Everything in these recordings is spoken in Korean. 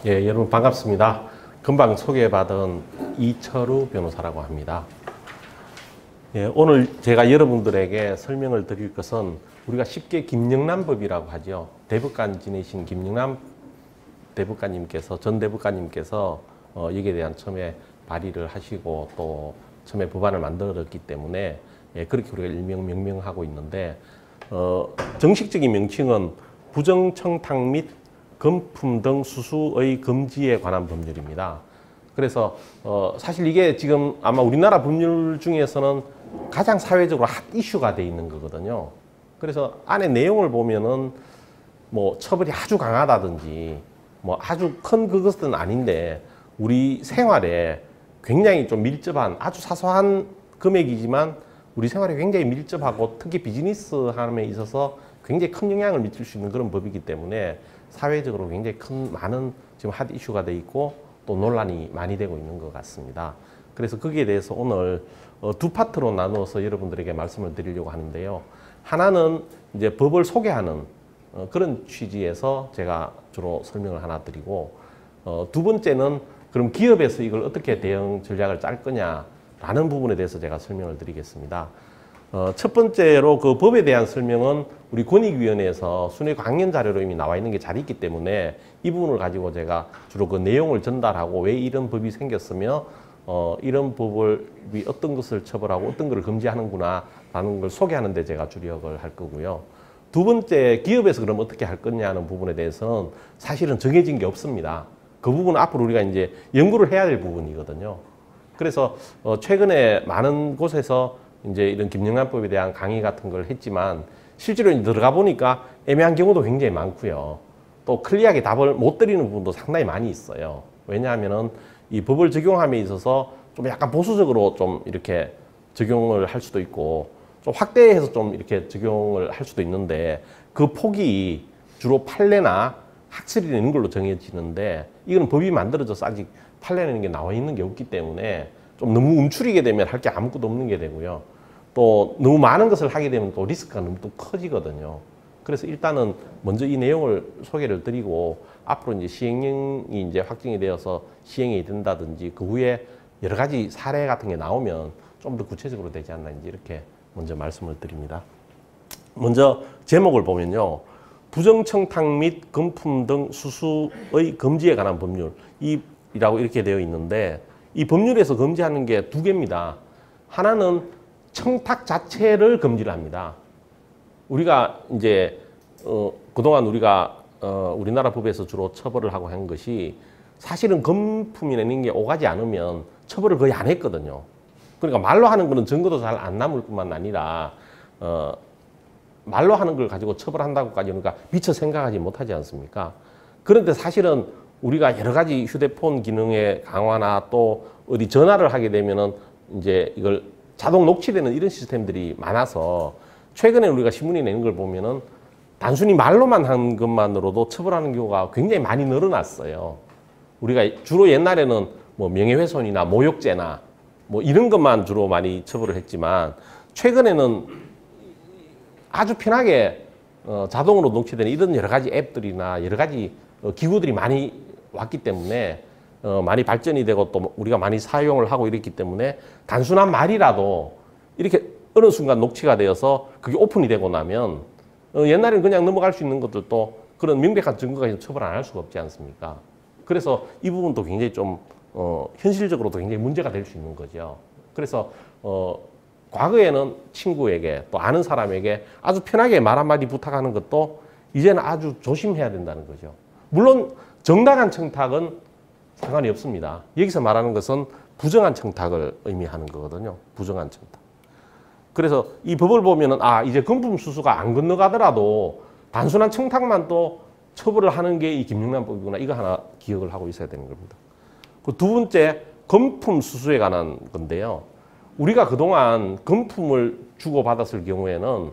예, 여러분 반갑습니다. 금방 소개받은 이철우 변호사라고 합니다. 예, 오늘 제가 여러분들에게 설명을 드릴 것은 우리가 쉽게 김영란법이라고 하죠. 대법관 지내신 김영란 대법관님께서, 전 대법관님께서 여기에 대한 처음에 발의를 하시고 또 처음에 법안을 만들었기 때문에 예, 그렇게 우리가 일명 명명하고 있는데 정식적인 명칭은 부정청탁 및 금품 등 수수의 금지에 관한 법률입니다. 그래서 사실 이게 지금 아마 우리나라 법률 중에서는 가장 사회적으로 핫 이슈가 돼 있는 거거든요. 그래서 안에 내용을 보면은 뭐 처벌이 아주 강하다든지 뭐 아주 큰 그것은 아닌데 우리 생활에 굉장히 좀 밀접한 아주 사소한 금액이지만 우리 생활에 굉장히 밀접하고 특히 비즈니스 함에 있어서 굉장히 큰 영향을 미칠 수 있는 그런 법이기 때문에 사회적으로 굉장히 많은 지금 핫 이슈가 돼 있고 또 논란이 많이 되고 있는 것 같습니다. 그래서 거기에 대해서 오늘 두 파트로 나누어서 여러분들에게 말씀을 드리려고 하는데요. 하나는 이제 법을 소개하는 그런 취지에서 제가 주로 설명을 하나 드리고 두 번째는 그럼 기업에서 이걸 어떻게 대응 전략을 짤 거냐라는 부분에 대해서 제가 설명을 드리겠습니다. 첫 번째로 그 법에 대한 설명은 우리 권익위원회에서 순회 강연 자료로 이미 나와 있는 게 잘 있기 때문에 이 부분을 가지고 제가 주로 그 내용을 전달하고 왜 이런 법이 생겼으며 이런 법이 어떤 것을 처벌하고 어떤 것을 금지하는구나 라는 걸 소개하는 데 제가 주력을 할 거고요. 두 번째, 기업에서 그럼 어떻게 할 거냐는 부분에 대해서는 사실은 정해진 게 없습니다. 그 부분은 앞으로 우리가 이제 연구를 해야 될 부분이거든요. 그래서 최근에 많은 곳에서 이제 이런 김영란법에 대한 강의 같은 걸 했지만 실제로 들어가 보니까 애매한 경우도 굉장히 많고요. 또 클리어하게 답을 못 드리는 부분도 상당히 많이 있어요. 왜냐하면은 이 법을 적용함에 있어서 좀 약간 보수적으로 좀 이렇게 적용을 할 수도 있고 좀 확대해서 좀 이렇게 적용을 할 수도 있는데 그 폭이 주로 판례나 학설이 내는 걸로 정해지는데 이거는 법이 만들어져서 아직 판례 내는 게 나와 있는 게 없기 때문에 좀 너무 움츠리게 되면 할 게 아무것도 없는 게 되고요. 또 너무 많은 것을 하게 되면 또 리스크가 너무 또 커지거든요. 그래서 일단은 먼저 이 내용을 소개를 드리고 앞으로 이제 시행령이 이제 확정이 되어서 시행이 된다든지 그 후에 여러 가지 사례 같은 게 나오면 좀 더 구체적으로 되지 않나 이제 이렇게 먼저 말씀을 드립니다. 먼저 제목을 보면요. 부정청탁 및 금품 등 수수의 금지에 관한 법률이라고 이렇게 되어 있는데 이 법률에서 금지하는 게 두 개입니다. 하나는 청탁 자체를 금지를 합니다. 우리가 이제 그동안 우리가 우리나라 법에서 주로 처벌을 하고 한 것이 사실은 금품이나 이런 게 오가지 않으면 처벌을 거의 안 했거든요. 그러니까 말로 하는 거는 증거도 잘 안 남을 뿐만 아니라 말로 하는 걸 가지고 처벌한다고까지 우리가 미처 생각하지 못하지 않습니까? 그런데 사실은 우리가 여러 가지 휴대폰 기능의 강화나 또 어디 전화를 하게 되면은 이제 이걸 자동 녹취되는 이런 시스템들이 많아서 최근에 우리가 신문에 내는 걸 보면은 단순히 말로만 한 것만으로도 처벌하는 경우가 굉장히 많이 늘어났어요. 우리가 주로 옛날에는 뭐 명예훼손이나 모욕죄나 뭐 이런 것만 주로 많이 처벌을 했지만 최근에는 아주 편하게 자동으로 녹취되는 이런 여러 가지 앱들이나 여러 가지 기구들이 많이 왔기 때문에 많이 발전이 되고 또 우리가 많이 사용을 하고 이랬기 때문에 단순한 말이라도 이렇게 어느 순간 녹취가 되어서 그게 오픈이 되고 나면 옛날에는 그냥 넘어갈 수 있는 것들도 그런 명백한 증거가 있으면 처벌 안 할 수가 없지 않습니까? 그래서 이 부분도 굉장히 좀 현실적으로도 굉장히 문제가 될 수 있는 거죠. 그래서 과거에는 친구에게 또 아는 사람에게 아주 편하게 말 한마디 부탁하는 것도 이제는 아주 조심해야 된다는 거죠. 물론 정당한 청탁은 상관이 없습니다. 여기서 말하는 것은 부정한 청탁을 의미하는 거거든요. 부정한 청탁. 그래서 이 법을 보면은 이제 금품 수수가 안 건너가더라도 단순한 청탁만 또 처벌을 하는 게 이 김영란법이구나. 이거 하나 기억을 하고 있어야 되는 겁니다. 그 두 번째, 금품 수수에 관한 건데요. 우리가 그동안 금품을 주고받았을 경우에는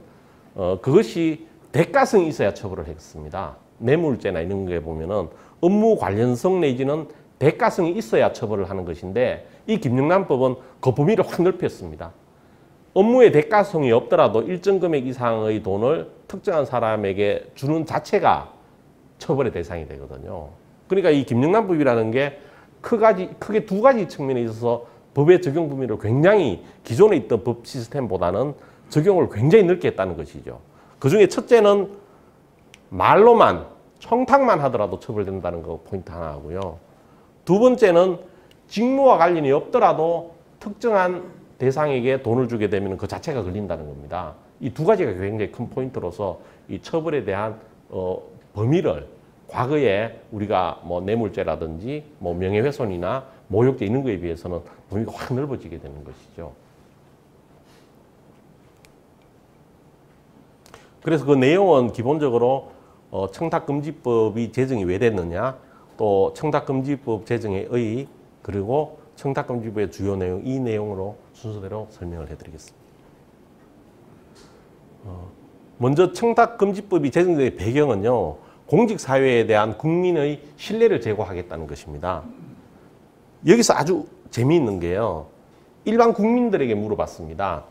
그것이 대가성이 있어야 처벌을 했습니다. 뇌물죄나 이런 게 보면은 업무 관련성 내지는 대가성이 있어야 처벌을 하는 것인데 이 김영란법은 그 범위를 확 넓혔습니다. 업무의 대가성이 없더라도 일정 금액 이상의 돈을 특정한 사람에게 주는 자체가 처벌의 대상이 되거든요. 그러니까 이 김영란법이라는 게 크게 두 가지 측면에 있어서 법의 적용 범위를 굉장히 기존에 있던 법 시스템보다는 적용을 굉장히 넓게 했다는 것이죠. 그중에 첫째는 말로만 청탁만 하더라도 처벌된다는 거 포인트 하나 하고요. 두 번째는 직무와 관련이 없더라도 특정한 대상에게 돈을 주게 되면 그 자체가 걸린다는 겁니다. 이 두 가지가 굉장히 큰 포인트로서 이 처벌에 대한 범위를 과거에 우리가 뭐 뇌물죄라든지 뭐 명예훼손이나 모욕죄 이런 거에 비해서는 범위가 확 넓어지게 되는 것이죠. 그래서 그 내용은 기본적으로 청탁금지법이 제정이 왜 됐느냐, 또 청탁금지법 제정의 의의, 그리고 청탁금지법의 주요 내용, 이 내용으로 순서대로 설명을 해드리겠습니다. 먼저 청탁금지법이 제정된 배경은요, 공직사회에 대한 국민의 신뢰를 제고하겠다는 것입니다. 여기서 아주 재미있는 게요, 일반 국민들에게 물어봤습니다.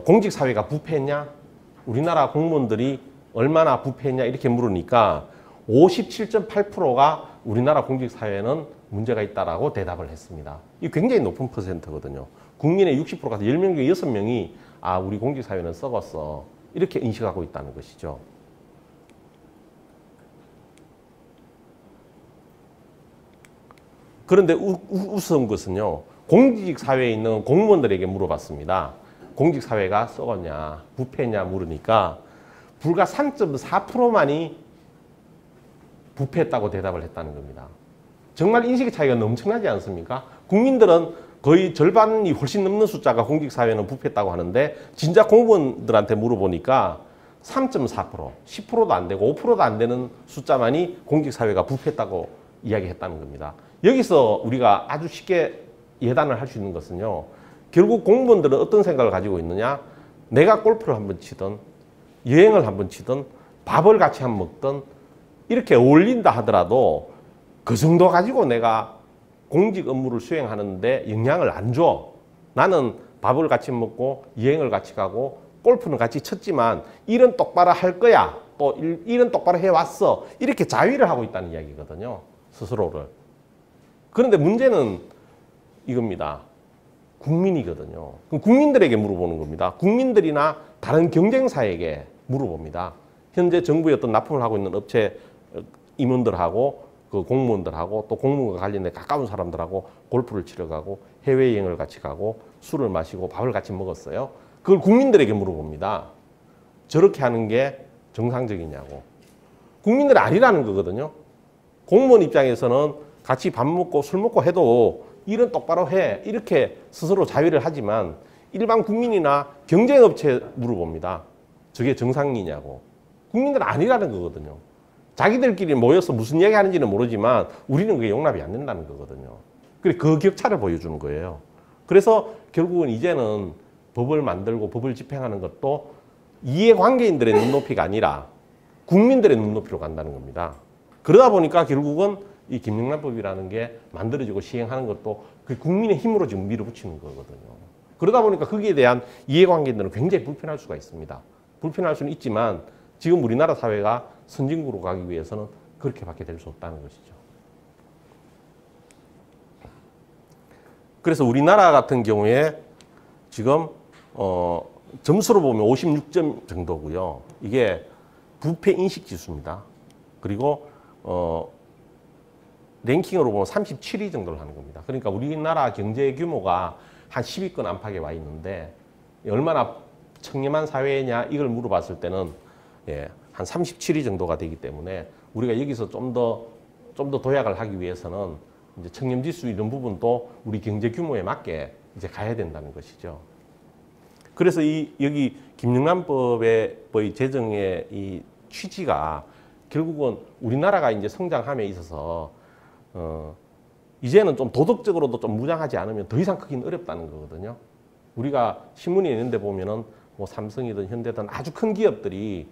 공직사회가 부패했냐? 우리나라 공무원들이 얼마나 부패했냐? 이렇게 물으니까 57.8%가 우리나라 공직사회는 문제가 있다라고 대답을 했습니다. 이 굉장히 높은 퍼센트거든요. 국민의 60%가 10명 중에 6명이 아, 우리 공직사회는 썩었어. 이렇게 인식하고 있다는 것이죠. 그런데 우스운 것은요, 공직사회에 있는 공무원들에게 물어봤습니다. 공직사회가 썩었냐, 부패했냐 물으니까 불과 3.4%만이 부패했다고 대답을 했다는 겁니다. 정말 인식의 차이가 엄청나지 않습니까? 국민들은 거의 절반이 훨씬 넘는 숫자가 공직사회는 부패했다고 하는데 진짜 공무원들한테 물어보니까 3.4%, 10%도 안 되고 5%도 안 되는 숫자만이 공직사회가 부패했다고 이야기했다는 겁니다. 여기서 우리가 아주 쉽게 예단을 할 수 있는 것은요, 결국 공무원들은 어떤 생각을 가지고 있느냐, 내가 골프를 한번 치든 여행을 한번 치든 밥을 같이 한번 먹든 이렇게 어울린다 하더라도 그 정도 가지고 내가 공직 업무를 수행하는데 영향을 안 줘. 나는 밥을 같이 먹고 여행을 같이 가고 골프는 같이 쳤지만 일은 똑바로 할 거야. 또 일은 똑바로 해왔어. 이렇게 자위를 하고 있다는 이야기거든요, 스스로를. 그런데 문제는 이겁니다. 국민이거든요. 그럼 국민들에게 물어보는 겁니다. 국민들이나 다른 경쟁사에게 물어봅니다. 현재 정부에 어떤 납품을 하고 있는 업체 임원들하고 그 공무원들하고 또 공무원과 관련된 가까운 사람들하고 골프를 치러 가고 해외여행을 같이 가고 술을 마시고 밥을 같이 먹었어요. 그걸 국민들에게 물어봅니다. 저렇게 하는 게 정상적이냐고. 국민들이 아니라는 거거든요. 공무원 입장에서는 같이 밥 먹고 술 먹고 해도 일은 똑바로 해. 이렇게 스스로 자위를 하지만 일반 국민이나 경쟁업체에 물어봅니다. 저게 정상이냐고. 국민들은 아니라는 거거든요. 자기들끼리 모여서 무슨 이야기 하는지는 모르지만 우리는 그게 용납이 안 된다는 거거든요. 그래서 그 격차를 보여주는 거예요. 그래서 결국은 이제는 법을 만들고 법을 집행하는 것도 이해관계인들의 눈높이가 아니라 국민들의 눈높이로 간다는 겁니다. 그러다 보니까 결국은 이 김영란법이라는 게 만들어지고 시행하는 것도 그 국민의 힘으로 지금 밀어붙이는 거거든요. 그러다 보니까 거기에 대한 이해관계인들은 굉장히 불편할 수가 있습니다. 불편할 수는 있지만 지금 우리나라 사회가 선진국으로 가기 위해서는 그렇게밖에 될 수 없다는 것이죠. 그래서 우리나라 같은 경우에 지금 점수로 보면 56점 정도고요. 이게 부패 인식 지수입니다. 그리고 랭킹으로 보면 37위 정도를 하는 겁니다. 그러니까 우리나라 경제 규모가 한 10위권 안팎에 와 있는데 얼마나 청렴한 사회냐 이걸 물어봤을 때는 한 37위 정도가 되기 때문에 우리가 여기서 좀 더 도약을 하기 위해서는 이제 청렴지수 이런 부분도 우리 경제 규모에 맞게 이제 가야 된다는 것이죠. 그래서 여기 김영란법의 제정의 이 취지가 결국은 우리나라가 이제 성장함에 있어서 이제는 좀 도덕적으로도 좀 무장하지 않으면 더 이상 크기는 어렵다는 거거든요. 우리가 신문에 있는데 보면은 뭐 삼성이든 현대든 아주 큰 기업들이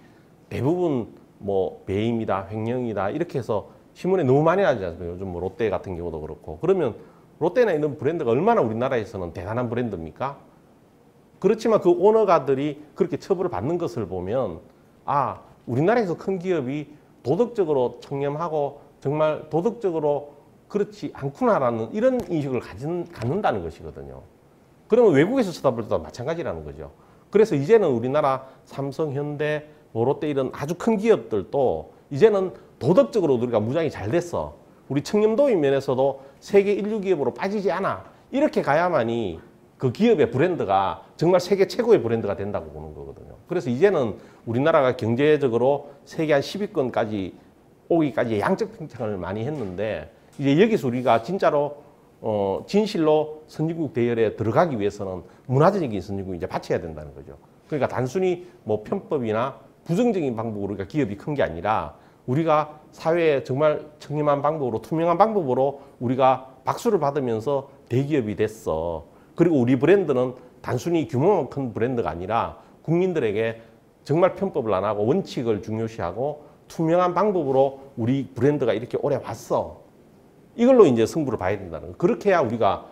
대부분 뭐 배임이다, 횡령이다 이렇게 해서 신문에 너무 많이 나지 않습니까? 요즘 뭐 롯데 같은 경우도 그렇고. 그러면 롯데나 이런 브랜드가 얼마나 우리나라에서는 대단한 브랜드입니까? 그렇지만 그 오너가들이 그렇게 처벌을 받는 것을 보면 아, 우리나라에서 큰 기업이 도덕적으로 청렴하고 정말 도덕적으로 그렇지 않구나라는 이런 인식을 갖는다는 것이거든요. 그러면 외국에서 쳐다볼 때도 마찬가지라는 거죠. 그래서 이제는 우리나라 삼성, 현대, 롯데 이런 아주 큰 기업들도 이제는 도덕적으로 우리가 무장이 잘 됐어. 우리 청렴도의 면에서도 세계 인류 기업으로 빠지지 않아. 이렇게 가야만이 그 기업의 브랜드가 정말 세계 최고의 브랜드가 된다고 보는 거거든요. 그래서 이제는 우리나라가 경제적으로 세계 한 10위권까지 오기까지 양적 팽창을 많이 했는데 이제 여기서 우리가 진짜로 진실로 선진국 대열에 들어가기 위해서는 문화적인 선진국이 이제 받쳐야 된다는 거죠. 그러니까 단순히 뭐 편법이나 부정적인 방법으로 우리가 기업이 큰 게 아니라 우리가 사회에 정말 청렴한 방법으로 투명한 방법으로 우리가 박수를 받으면서 대기업이 됐어. 그리고 우리 브랜드는 단순히 규모가 큰 브랜드가 아니라 국민들에게 정말 편법을 안 하고 원칙을 중요시하고 투명한 방법으로 우리 브랜드가 이렇게 오래 왔어. 이걸로 이제 승부를 봐야 된다는 거. 그렇게 해야 우리가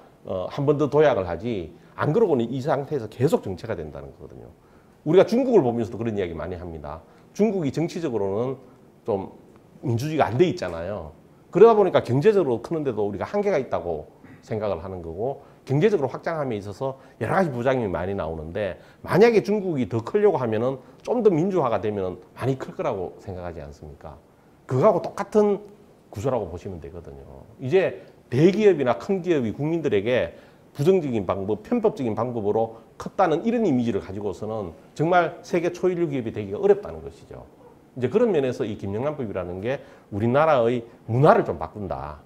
한 번 더 도약을 하지. 안 그러고는 이 상태에서 계속 정체가 된다는 거거든요. 우리가 중국을 보면서도 그런 이야기 많이 합니다. 중국이 정치적으로는 좀 민주주의가 안 돼 있잖아요. 그러다 보니까 경제적으로 크는데도 우리가 한계가 있다고 생각을 하는 거고 경제적으로 확장함에 있어서 여러 가지 부작용이 많이 나오는데 만약에 중국이 더 크려고 하면은 좀 더 민주화가 되면 많이 클 거라고 생각하지 않습니까? 그거하고 똑같은 구조라고 보시면 되거든요. 이제 대기업이나 큰 기업이 국민들에게 부정적인 방법, 편법적인 방법으로 컸다는 이런 이미지를 가지고서는 정말 세계 초일류 기업이 되기가 어렵다는 것이죠. 이제 그런 면에서 이 김영란법이라는 게 우리나라의 문화를 좀 바꾼다.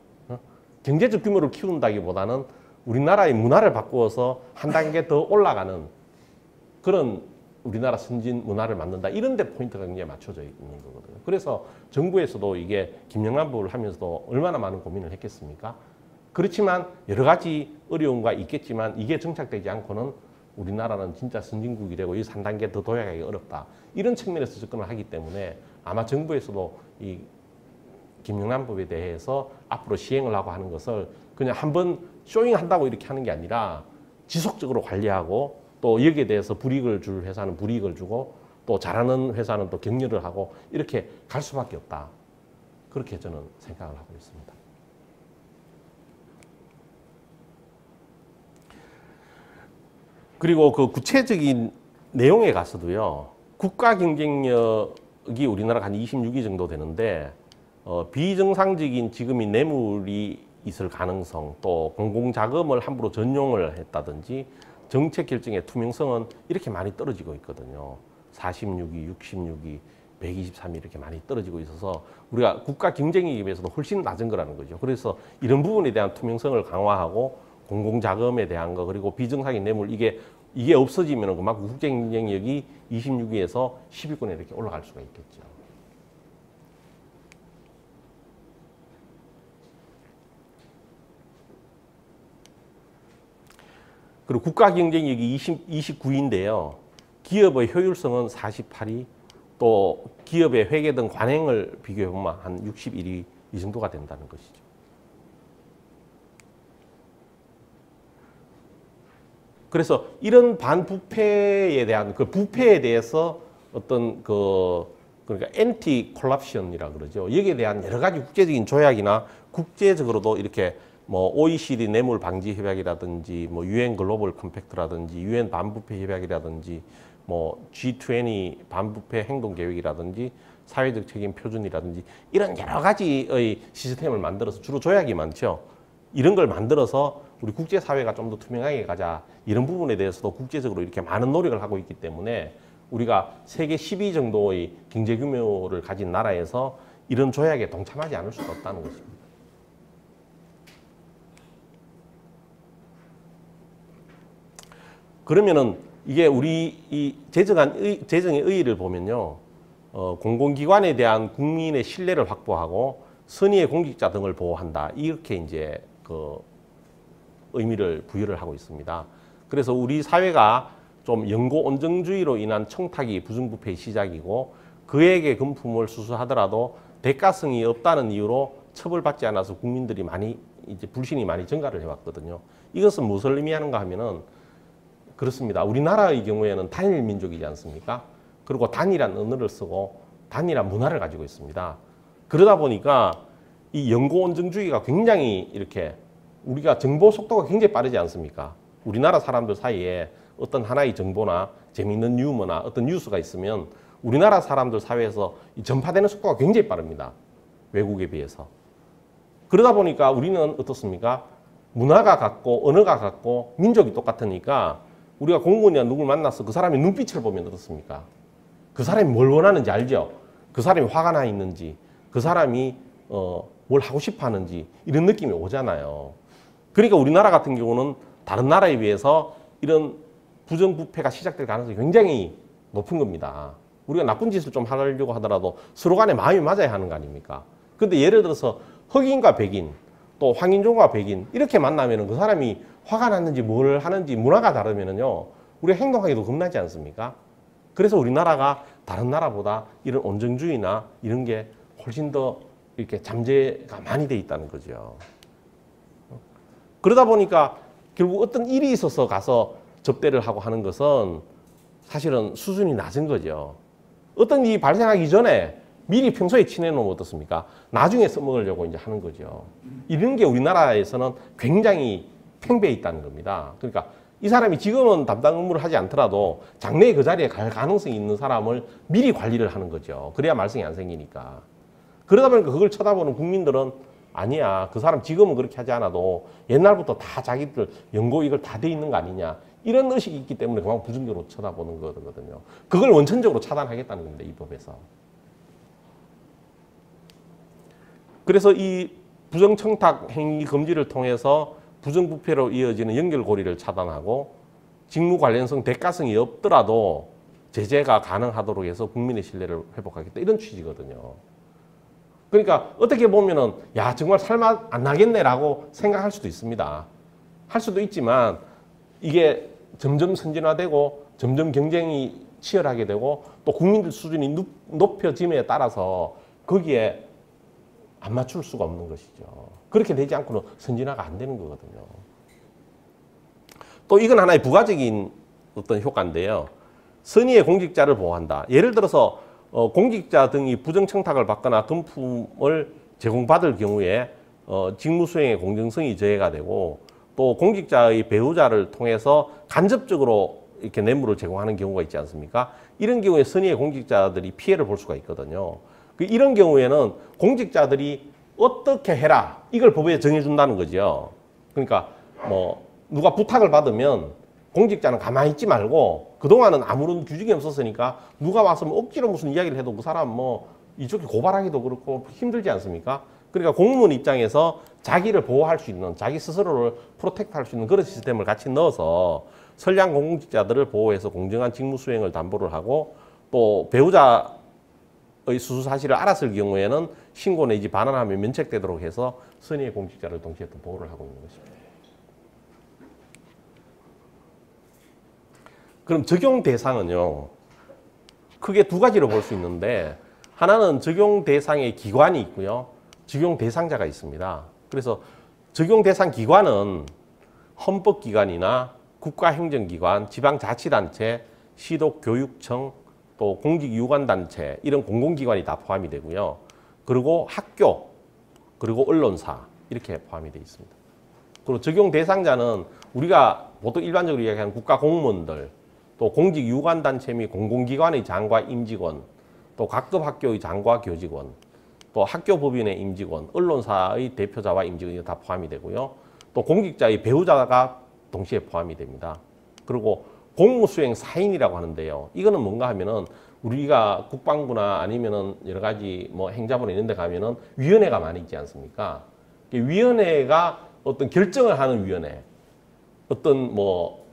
경제적 규모를 키운다기보다는 우리나라의 문화를 바꾸어서 한 단계 더 올라가는 그런 우리나라 선진 문화를 만든다. 이런 데 포인트가 굉장히 맞춰져 있는 거거든요. 그래서 정부에서도 이게 김영란법을 하면서도 얼마나 많은 고민을 했겠습니까? 그렇지만 여러 가지 어려움과 있겠지만 이게 정착되지 않고는 우리나라는 진짜 선진국이 되고 이 한 단계 더 도약하기 어렵다. 이런 측면에서 접근을 하기 때문에 아마 정부에서도 이 김영란법에 대해서 앞으로 시행을 하고 하는 것을 그냥 한번 쇼잉한다고 이렇게 하는 게 아니라 지속적으로 관리하고 또 여기에 대해서 불이익을 줄 회사는 불이익을 주고 또 잘하는 회사는 또 격려를 하고 이렇게 갈 수밖에 없다. 그렇게 저는 생각을 하고 있습니다. 그리고 그 구체적인 내용에 가서도요. 국가 경쟁력이 우리나라가 한 26위 정도 되는데 비정상적인 지금이 뇌물이 있을 가능성 또 공공자금을 함부로 전용을 했다든지 정책 결정의 투명성은 이렇게 많이 떨어지고 있거든요. 46위, 66위, 123위 이렇게 많이 떨어지고 있어서 우리가 국가 경쟁력에 비해서도 훨씬 낮은 거라는 거죠. 그래서 이런 부분에 대한 투명성을 강화하고 공공자금에 대한 거 그리고 비정상인 뇌물 이게 없어지면 그만큼 국제 경쟁력이 26위에서 10위권에 이렇게 올라갈 수가 있겠죠. 그리고 국가 경쟁력이 29위인데요. 기업의 효율성은 48위, 또 기업의 회계 등 관행을 비교해보면 한 61위 이 정도가 된다는 것이죠. 그래서 이런 반부패에 대한 그 부패에 대해서 어떤 그러니까 엔티 콜랍션이라 그러죠. 여기에 대한 여러 가지 국제적인 조약이나 국제적으로도 이렇게 뭐 OECD 뇌물 방지 협약이라든지 뭐 UN 글로벌 컴팩트라든지 UN 반부패 협약이라든지 뭐 G20 반부패 행동 계획이라든지 사회적 책임 표준이라든지 이런 여러 가지의 시스템을 만들어서 주로 조약이 많죠. 이런 걸 만들어서 우리 국제사회가 좀 더 투명하게 가자. 이런 부분에 대해서도 국제적으로 이렇게 많은 노력을 하고 있기 때문에 우리가 세계 10위 정도의 경제 규모를 가진 나라에서 이런 조약에 동참하지 않을 수가 없다는 것입니다. 그러면은 이게 우리 이 재정의 의의를 보면요. 공공기관에 대한 국민의 신뢰를 확보하고 선의의 공직자 등을 보호한다. 이렇게 이제 그 의미를 부여를 하고 있습니다. 그래서 우리 사회가 좀 연고 온정주의로 인한 청탁이 부정부패의 시작이고 그에게 금품을 수수하더라도 대가성이 없다는 이유로 처벌받지 않아서 국민들이 많이 이제 불신이 많이 증가를 해왔거든요. 이것은 무엇을 의미하는가 하면은 그렇습니다. 우리나라의 경우에는 단일 민족이지 않습니까? 그리고 단일한 언어를 쓰고 단일한 문화를 가지고 있습니다. 그러다 보니까 이 연고온정주의가 굉장히 이렇게 우리가 정보 속도가 굉장히 빠르지 않습니까? 우리나라 사람들 사이에 어떤 하나의 정보나 재미있는 유머나 어떤 뉴스가 있으면 우리나라 사람들 사회에서 전파되는 속도가 굉장히 빠릅니다. 외국에 비해서. 그러다 보니까 우리는 어떻습니까? 문화가 같고 언어가 같고 민족이 똑같으니까 우리가 공무원이나 누굴 만나서 그 사람의 눈빛을 보면 어떻습니까? 그 사람이 뭘 원하는지 알죠? 그 사람이 화가 나 있는지, 그 사람이 뭘 하고 싶어 하는지 이런 느낌이 오잖아요. 그러니까 우리나라 같은 경우는 다른 나라에 비해서 이런 부정부패가 시작될 가능성이 굉장히 높은 겁니다. 우리가 나쁜 짓을 좀 하려고 하더라도 서로 간에 마음이 맞아야 하는 거 아닙니까? 근데 예를 들어서 흑인과 백인, 또 황인종과 백인 이렇게 만나면 그 사람이 화가 났는지 뭘 하는지 문화가 다르면요 우리가 행동하기도 겁나지 않습니까? 그래서 우리나라가 다른 나라보다 이런 온정주의나 이런 게 훨씬 더 이렇게 잠재가 많이 돼 있다는 거죠. 그러다 보니까 결국 어떤 일이 있어서 가서 접대를 하고 하는 것은 사실은 수준이 낮은 거죠. 어떤 일이 발생하기 전에 미리 평소에 친해놓으면 어떻습니까? 나중에 써먹으려고 이제 하는 거죠. 이런 게 우리나라에서는 굉장히 팽배해 있다는 겁니다. 그러니까 이 사람이 지금은 담당 업무를 하지 않더라도 장래에 그 자리에 갈 가능성이 있는 사람을 미리 관리를 하는 거죠. 그래야 말썽이 안 생기니까. 그러다 보니까 그걸 쳐다보는 국민들은 아니야, 그 사람 지금은 그렇게 하지 않아도 옛날부터 다 자기들 연고 이걸 다 돼 있는 거 아니냐, 이런 의식이 있기 때문에 그만 부정적으로 쳐다보는 거거든요. 그걸 원천적으로 차단하겠다는 겁니다, 이 법에서. 그래서 이 부정청탁 행위 금지를 통해서 부정부패로 이어지는 연결고리를 차단하고 직무 관련성 대가성이 없더라도 제재가 가능하도록 해서 국민의 신뢰를 회복하겠다, 이런 취지거든요. 그러니까 어떻게 보면은 야 정말 살맛 안 나겠네라고 생각할 수도 있습니다. 할 수도 있지만 이게 점점 선진화되고 점점 경쟁이 치열하게 되고 또 국민들 수준이 높여짐에 따라서 거기에 안 맞출 수가 없는 것이죠. 그렇게 되지 않고는 선진화가 안 되는 거거든요. 또 이건 하나의 부가적인 어떤 효과인데요. 선의의 공직자를 보호한다. 예를 들어서 공직자 등이 부정청탁을 받거나 금품을 제공받을 경우에 직무수행의 공정성이 저해가 되고 또 공직자의 배우자를 통해서 간접적으로 이렇게 뇌물을 제공하는 경우가 있지 않습니까? 이런 경우에 선의의 공직자들이 피해를 볼 수가 있거든요. 이런 경우에는 공직자들이 어떻게 해라 이걸 법에 정해준다는 거죠. 그러니까 뭐 누가 부탁을 받으면 공직자는 가만히 있지 말고 그동안은 아무런 규정이 없었으니까 누가 와서 뭐 억지로 무슨 이야기를 해도 그 사람 뭐 이쪽에 고발하기도 그렇고 힘들지 않습니까? 그러니까 공무원 입장에서 자기를 보호할 수 있는, 자기 스스로를 프로텍트할 수 있는 그런 시스템을 같이 넣어서 선량 공직자들을 보호해서 공정한 직무 수행을 담보를 하고 또 배우자의 수수 사실을 알았을 경우에는 신고 내지 반환하면 면책되도록 해서 선의의 공직자를 동시에 또 보호를 하고 있는 것입니다. 그럼 적용 대상은요, 크게 두 가지로 볼 수 있는데 하나는 적용 대상의 기관이 있고요, 적용 대상자가 있습니다. 그래서 적용 대상 기관은 헌법기관이나 국가행정기관, 지방자치단체, 시도교육청, 또 공직유관단체 이런 공공기관이 다 포함이 되고요. 그리고 학교, 그리고 언론사 이렇게 포함이 되어 있습니다. 그리고 적용 대상자는 우리가 보통 일반적으로 이야기하는 국가공무원들, 또 공직유관단체 및 공공기관의 장과 임직원, 또 각급 학교의 장과 교직원, 또 학교법인의 임직원, 언론사의 대표자와 임직원이 다 포함이 되고요. 또 공직자의 배우자가 동시에 포함이 됩니다. 그리고 공무수행 사인이라고 하는데요. 이거는 뭔가 하면은 우리가 국방부나 아니면은 여러 가지 뭐 행자부나 이런 데 가면은 위원회가 많이 있지 않습니까? 위원회가 어떤 결정을 하는 위원회, 어떤 뭐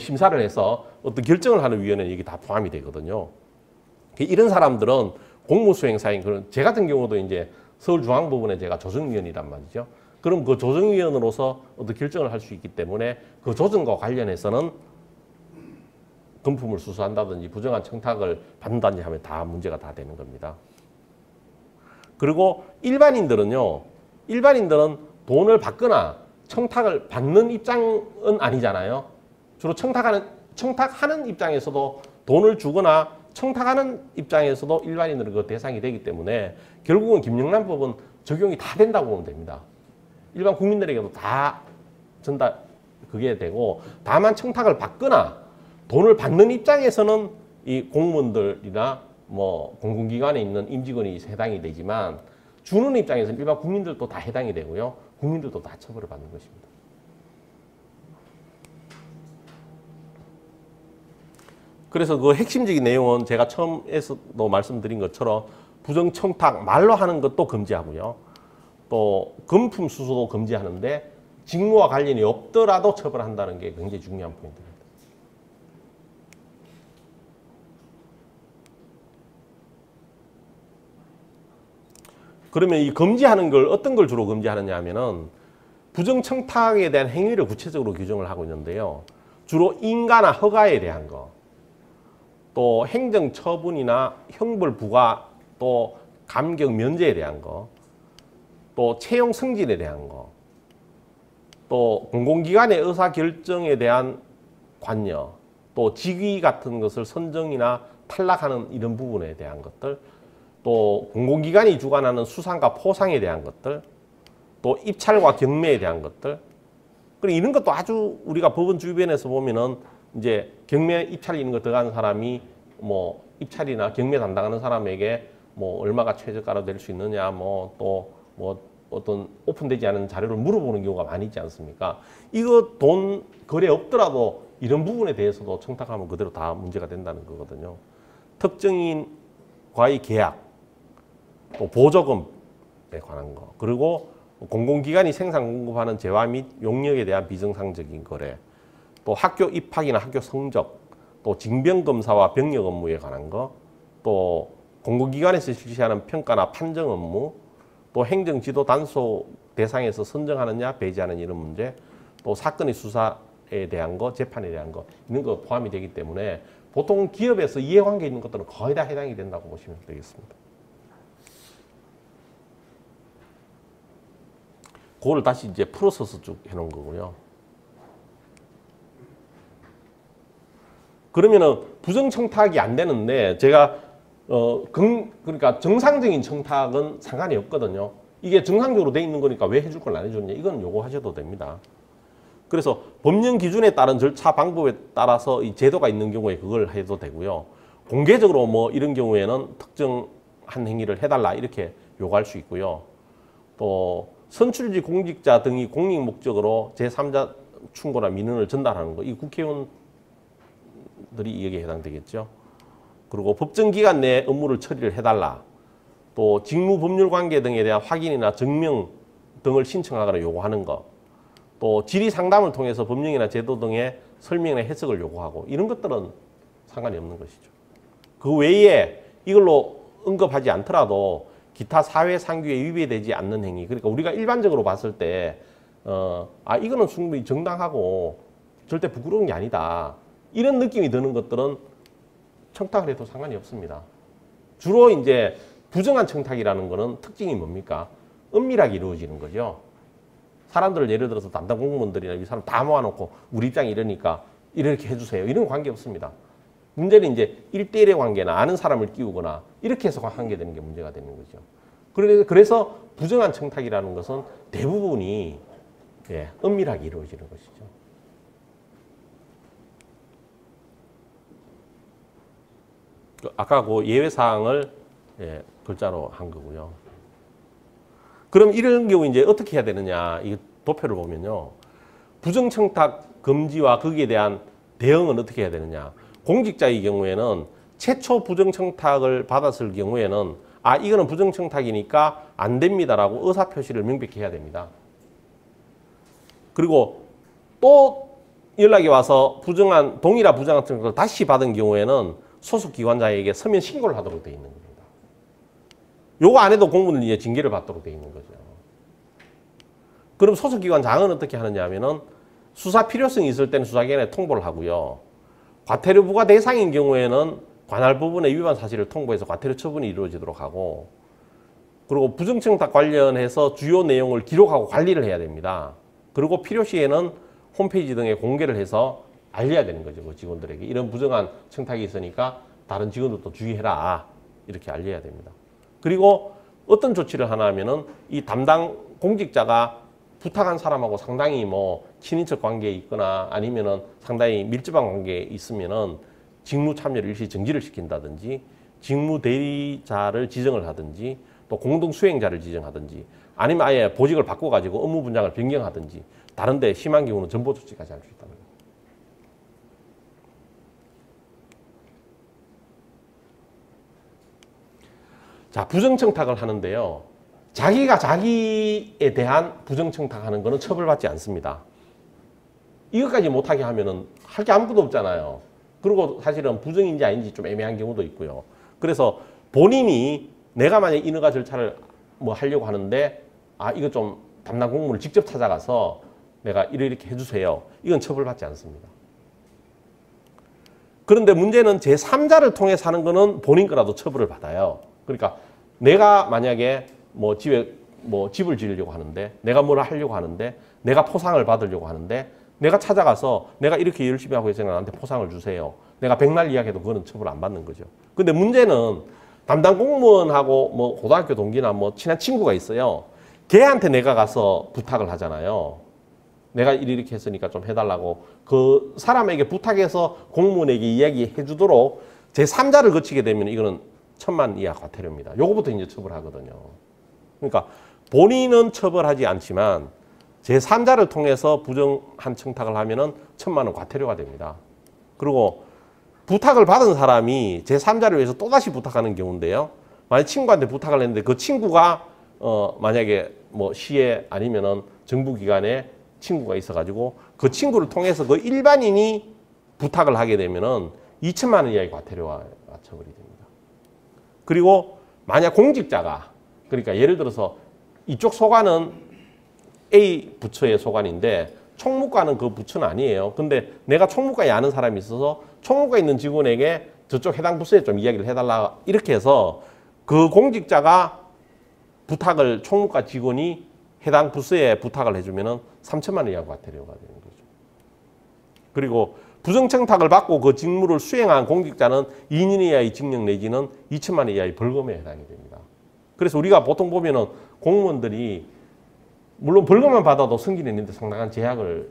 심사를 해서 어떤 결정을 하는 위원회는 여기 다 포함이 되거든요. 이런 사람들은 공무수행사인, 제 같은 경우도 이제 서울중앙법원에 제가 조정위원이란 말이죠. 그럼 그 조정위원으로서 어떤 결정을 할 수 있기 때문에 그 조정과 관련해서는 금품을 수수한다든지 부정한 청탁을 받는다든지 하면 다 문제가 다 되는 겁니다. 그리고 일반인들은요, 일반인들은 돈을 받거나 청탁을 받는 입장은 아니잖아요. 주로 청탁하는 입장에서도 돈을 주거나 청탁하는 입장에서도 일반인들은 그 대상이 되기 때문에 결국은 김영란법은 적용이 다 된다고 보면 됩니다. 일반 국민들에게도 다 전달 그게 되고, 다만 청탁을 받거나 돈을 받는 입장에서는 이 공무원들이나 뭐 공공기관에 있는 임직원이 해당이 되지만, 주는 입장에서는 일반 국민들도 다 해당이 되고요. 국민들도 다 처벌을 받는 것입니다. 그래서 그 핵심적인 내용은 제가 처음에서도 말씀드린 것처럼 부정청탁 말로 하는 것도 금지하고요. 또 금품 수수도 금지하는데 직무와 관련이 없더라도 처벌한다는 게 굉장히 중요한 포인트입니다. 그러면 이 금지하는 걸 어떤 걸 주로 금지하느냐 하면은 부정청탁에 대한 행위를 구체적으로 규정을 하고 있는데요. 주로 인가나 허가에 대한 거, 또 행정처분이나 형벌 부과, 또 감경 면제에 대한 거, 또 채용 승진에 대한 거, 또 공공기관의 의사결정에 대한 관여, 또 직위 같은 것을 선정이나 탈락하는 이런 부분에 대한 것들, 또 공공기관이 주관하는 수상과 포상에 대한 것들, 또 입찰과 경매에 대한 것들. 그리고 이런 것도 아주 우리가 법원 주변에서 보면은 이제 경매 입찰 이런 거 들어가는 사람이 뭐 입찰이나 경매 담당하는 사람에게 뭐 얼마가 최저가로 될 수 있느냐, 뭐 또 뭐 어떤 오픈되지 않은 자료를 물어보는 경우가 많이 있지 않습니까? 이거 돈 거래 없더라도 이런 부분에 대해서도 청탁하면 그대로 다 문제가 된다는 거거든요. 특정인과의 계약, 또 보조금에 관한 거, 그리고 공공기관이 생산 공급하는 재화 및 용역에 대한 비정상적인 거래, 또 학교 입학이나 학교 성적, 또 징병검사와 병력 업무에 관한 거, 또 공공기관에서 실시하는 평가나 판정 업무, 또 행정지도 단속 대상에서 선정하느냐 배제하는 이런 문제, 또 사건의 수사에 대한 거, 재판에 대한 거, 이런 거 포함이 되기 때문에 보통 기업에서 이해관계 있는 것들은 거의 다 해당이 된다고 보시면 되겠습니다. 그거를 다시 이제 풀어서 쭉 해놓은 거고요. 그러면은 부정청탁이 안 되는데 제가 그러니까 정상적인 청탁은 상관이 없거든요. 이게 정상적으로 돼 있는 거니까 왜 해줄 걸 안 해줬냐, 이건 요구하셔도 됩니다. 그래서 법령 기준에 따른 절차 방법에 따라서 이 제도가 있는 경우에 그걸 해도 되고요. 공개적으로 뭐 이런 경우에는 특정한 행위를 해달라 이렇게 요구할 수 있고요. 또 선출직 공직자 등이 공익 목적으로 제3자 충고나 민원을 전달하는 거, 이 국회의원들이 여기에 해당되겠죠. 그리고 법정 기간 내에 업무를 처리를 해달라. 또 직무 법률 관계 등에 대한 확인이나 증명 등을 신청하거나 요구하는 것. 또 질의 상담을 통해서 법령이나 제도 등의 설명이나 해석을 요구하고, 이런 것들은 상관이 없는 것이죠. 그 외에 이걸로 언급하지 않더라도 기타 사회 상규에 위배되지 않는 행위, 그러니까 우리가 일반적으로 봤을 때 이거는 충분히 정당하고 절대 부끄러운 게 아니다, 이런 느낌이 드는 것들은 청탁을 해도 상관이 없습니다. 주로 이제 부정한 청탁이라는 거는 특징이 뭡니까? 은밀하게 이루어지는 거죠. 사람들을 예를 들어서 담당 공무원들이나 이 사람 다 모아놓고 우리 입장이 이러니까 이렇게 해주세요, 이런 관계 없습니다. 문제는 이제 1대1의 관계나 아는 사람을 끼우거나 이렇게 해서 관계되는 게 문제가 되는 거죠. 그래서 부정한 청탁이라는 것은 대부분이 은밀하게 이루어지는 것이죠. 아까 그 예외사항을 글자로 한 거고요. 그럼 이런 경우 이제 어떻게 해야 되느냐, 이 도표를 보면요. 부정청탁 금지와 거기에 대한 대응은 어떻게 해야 되느냐. 공직자의 경우에는 최초 부정청탁을 받았을 경우에는 이거는 부정청탁이니까 안 됩니다라고 의사표시를 명백히 해야 됩니다. 그리고 또 연락이 와서 동일한 부정한 청탁을 다시 받은 경우에는 소속 기관자에게 서면 신고를 하도록 되어 있는 겁니다. 요거 안 해도 공무원은 이제 징계를 받도록 되어 있는 거죠. 그럼 소속 기관장은 어떻게 하느냐 하면은 수사 필요성이 있을 때는 수사기관에 통보를 하고요. 과태료 부과 대상인 경우에는 관할 부분의 위반 사실을 통보해서 과태료 처분이 이루어지도록 하고, 그리고 부정청탁 관련해서 주요 내용을 기록하고 관리를 해야 됩니다. 그리고 필요시에는 홈페이지 등에 공개를 해서 알려야 되는 거죠. 그 직원들에게 이런 부정한 청탁이 있으니까 다른 직원들도 주의해라, 이렇게 알려야 됩니다. 그리고 어떤 조치를 하나 하면은 이 담당 공직자가 부탁한 사람하고 상당히 뭐 친인척 관계에 있거나 아니면은 상당히 밀접한 관계에 있으면은 직무 참여를 일시 정지를 시킨다든지 직무 대리자를 지정을 하든지 또 공동 수행자를 지정하든지 아니면 아예 보직을 바꿔가지고 업무 분장을 변경하든지 다른데 심한 경우는 전보 조치까지 할 수 있다는 거예요. 자, 부정청탁을 하는데요. 자기가 자기에 대한 부정청탁하는 거는 처벌받지 않습니다. 이것까지 못하게 하면은 할 게 아무것도 없잖아요. 그리고 사실은 부정인지 아닌지 좀 애매한 경우도 있고요. 그래서 본인이 내가 만약 인허가 절차를 뭐 하려고 하는데 이거 좀 담당 공무원을 직접 찾아가서 내가 이렇게 해주세요. 이건 처벌받지 않습니다. 그런데 문제는 제3자를 통해서 하는 거는 본인 거라도 처벌을 받아요. 그러니까 내가 만약에 뭐 집에 뭐 집을 지으려고 하는데 내가 뭘 하려고 하는데 내가 포상을 받으려고 하는데 내가 찾아가서 내가 이렇게 열심히 하고 있으니까 나한테 포상을 주세요. 내가 백날 이야기해도 그거는 처벌 안 받는 거죠. 근데 문제는 담당 공무원하고 뭐 고등학교 동기나 뭐 친한 친구가 있어요. 걔한테 내가 가서 부탁을 하잖아요. 내가 이렇게 했으니까 좀 해달라고 그 사람에게 부탁해서 공무원에게 이야기해 주도록 제3자를 거치게 되면 이거는 1,000만 이하 과태료입니다. 요거부터 이제 처벌하거든요. 그러니까 본인은 처벌하지 않지만 제3자를 통해서 부정한 청탁을 하면은 1,000만 원 과태료가 됩니다. 그리고 부탁을 받은 사람이 제3자를 위해서 또다시 부탁하는 경우인데요. 만약 친구한테 부탁을 했는데 그 친구가 만약에 뭐 시에 아니면은 정부기관에 친구가 있어가지고 그 친구를 통해서 그 일반인이 부탁을 하게 되면은 2,000만 원 이하의 과태료가 처벌이 됩니다. 그리고 만약 공직자가 그러니까 예를 들어서 이쪽 소관은 A 부처의 소관인데 총무과는 그 부처는 아니에요. 근데 내가 총무과에 아는 사람이 있어서 총무과에 있는 직원에게 저쪽 해당 부서에 좀 이야기를 해달라 이렇게 해서 그 공직자가 부탁을 총무과 직원이 해당 부서에 부탁을 해주면은 3,000만 원 이하 과태료가 되는 거죠. 그리고 부정청탁을 받고 그 직무를 수행한 공직자는 2년 이하의 징역 내지는 2,000만 원 이하의 벌금에 해당이 됩니다. 그래서 우리가 보통 보면은 공무원들이 물론 벌금만 받아도 승진했는데 상당한 제약을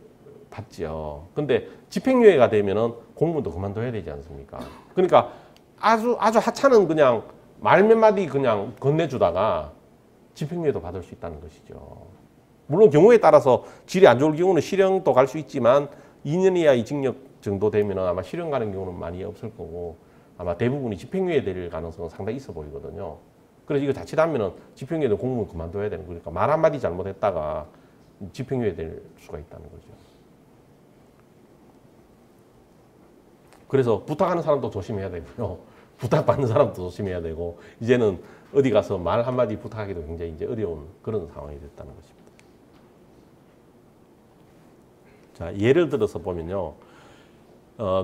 받죠. 근데 집행유예가 되면은 공무원도 그만둬야 되지 않습니까? 그러니까 아주 하찮은 그냥 말 몇 마디 그냥 건네주다가 집행유예도 받을 수 있다는 것이죠. 물론 경우에 따라서 질이 안 좋을 경우는 실형도 갈 수 있지만 2년 이하의 징역 정도 되면 아마 실형 가는 경우는 많이 없을 거고 아마 대부분이 집행유예 될 가능성은 상당히 있어 보이거든요. 그래서 이거 자칫하면은 집행유예도 공무원 그만둬야 되는 거니까 말 한마디 잘못했다가 집행유예 될 수가 있다는 거죠. 그래서 부탁하는 사람도 조심해야 되고요. 부탁받는 사람도 조심해야 되고 이제는 어디 가서 말 한마디 부탁하기도 굉장히 이제 어려운 그런 상황이 됐다는 것입니다. 자, 예를 들어서 보면요.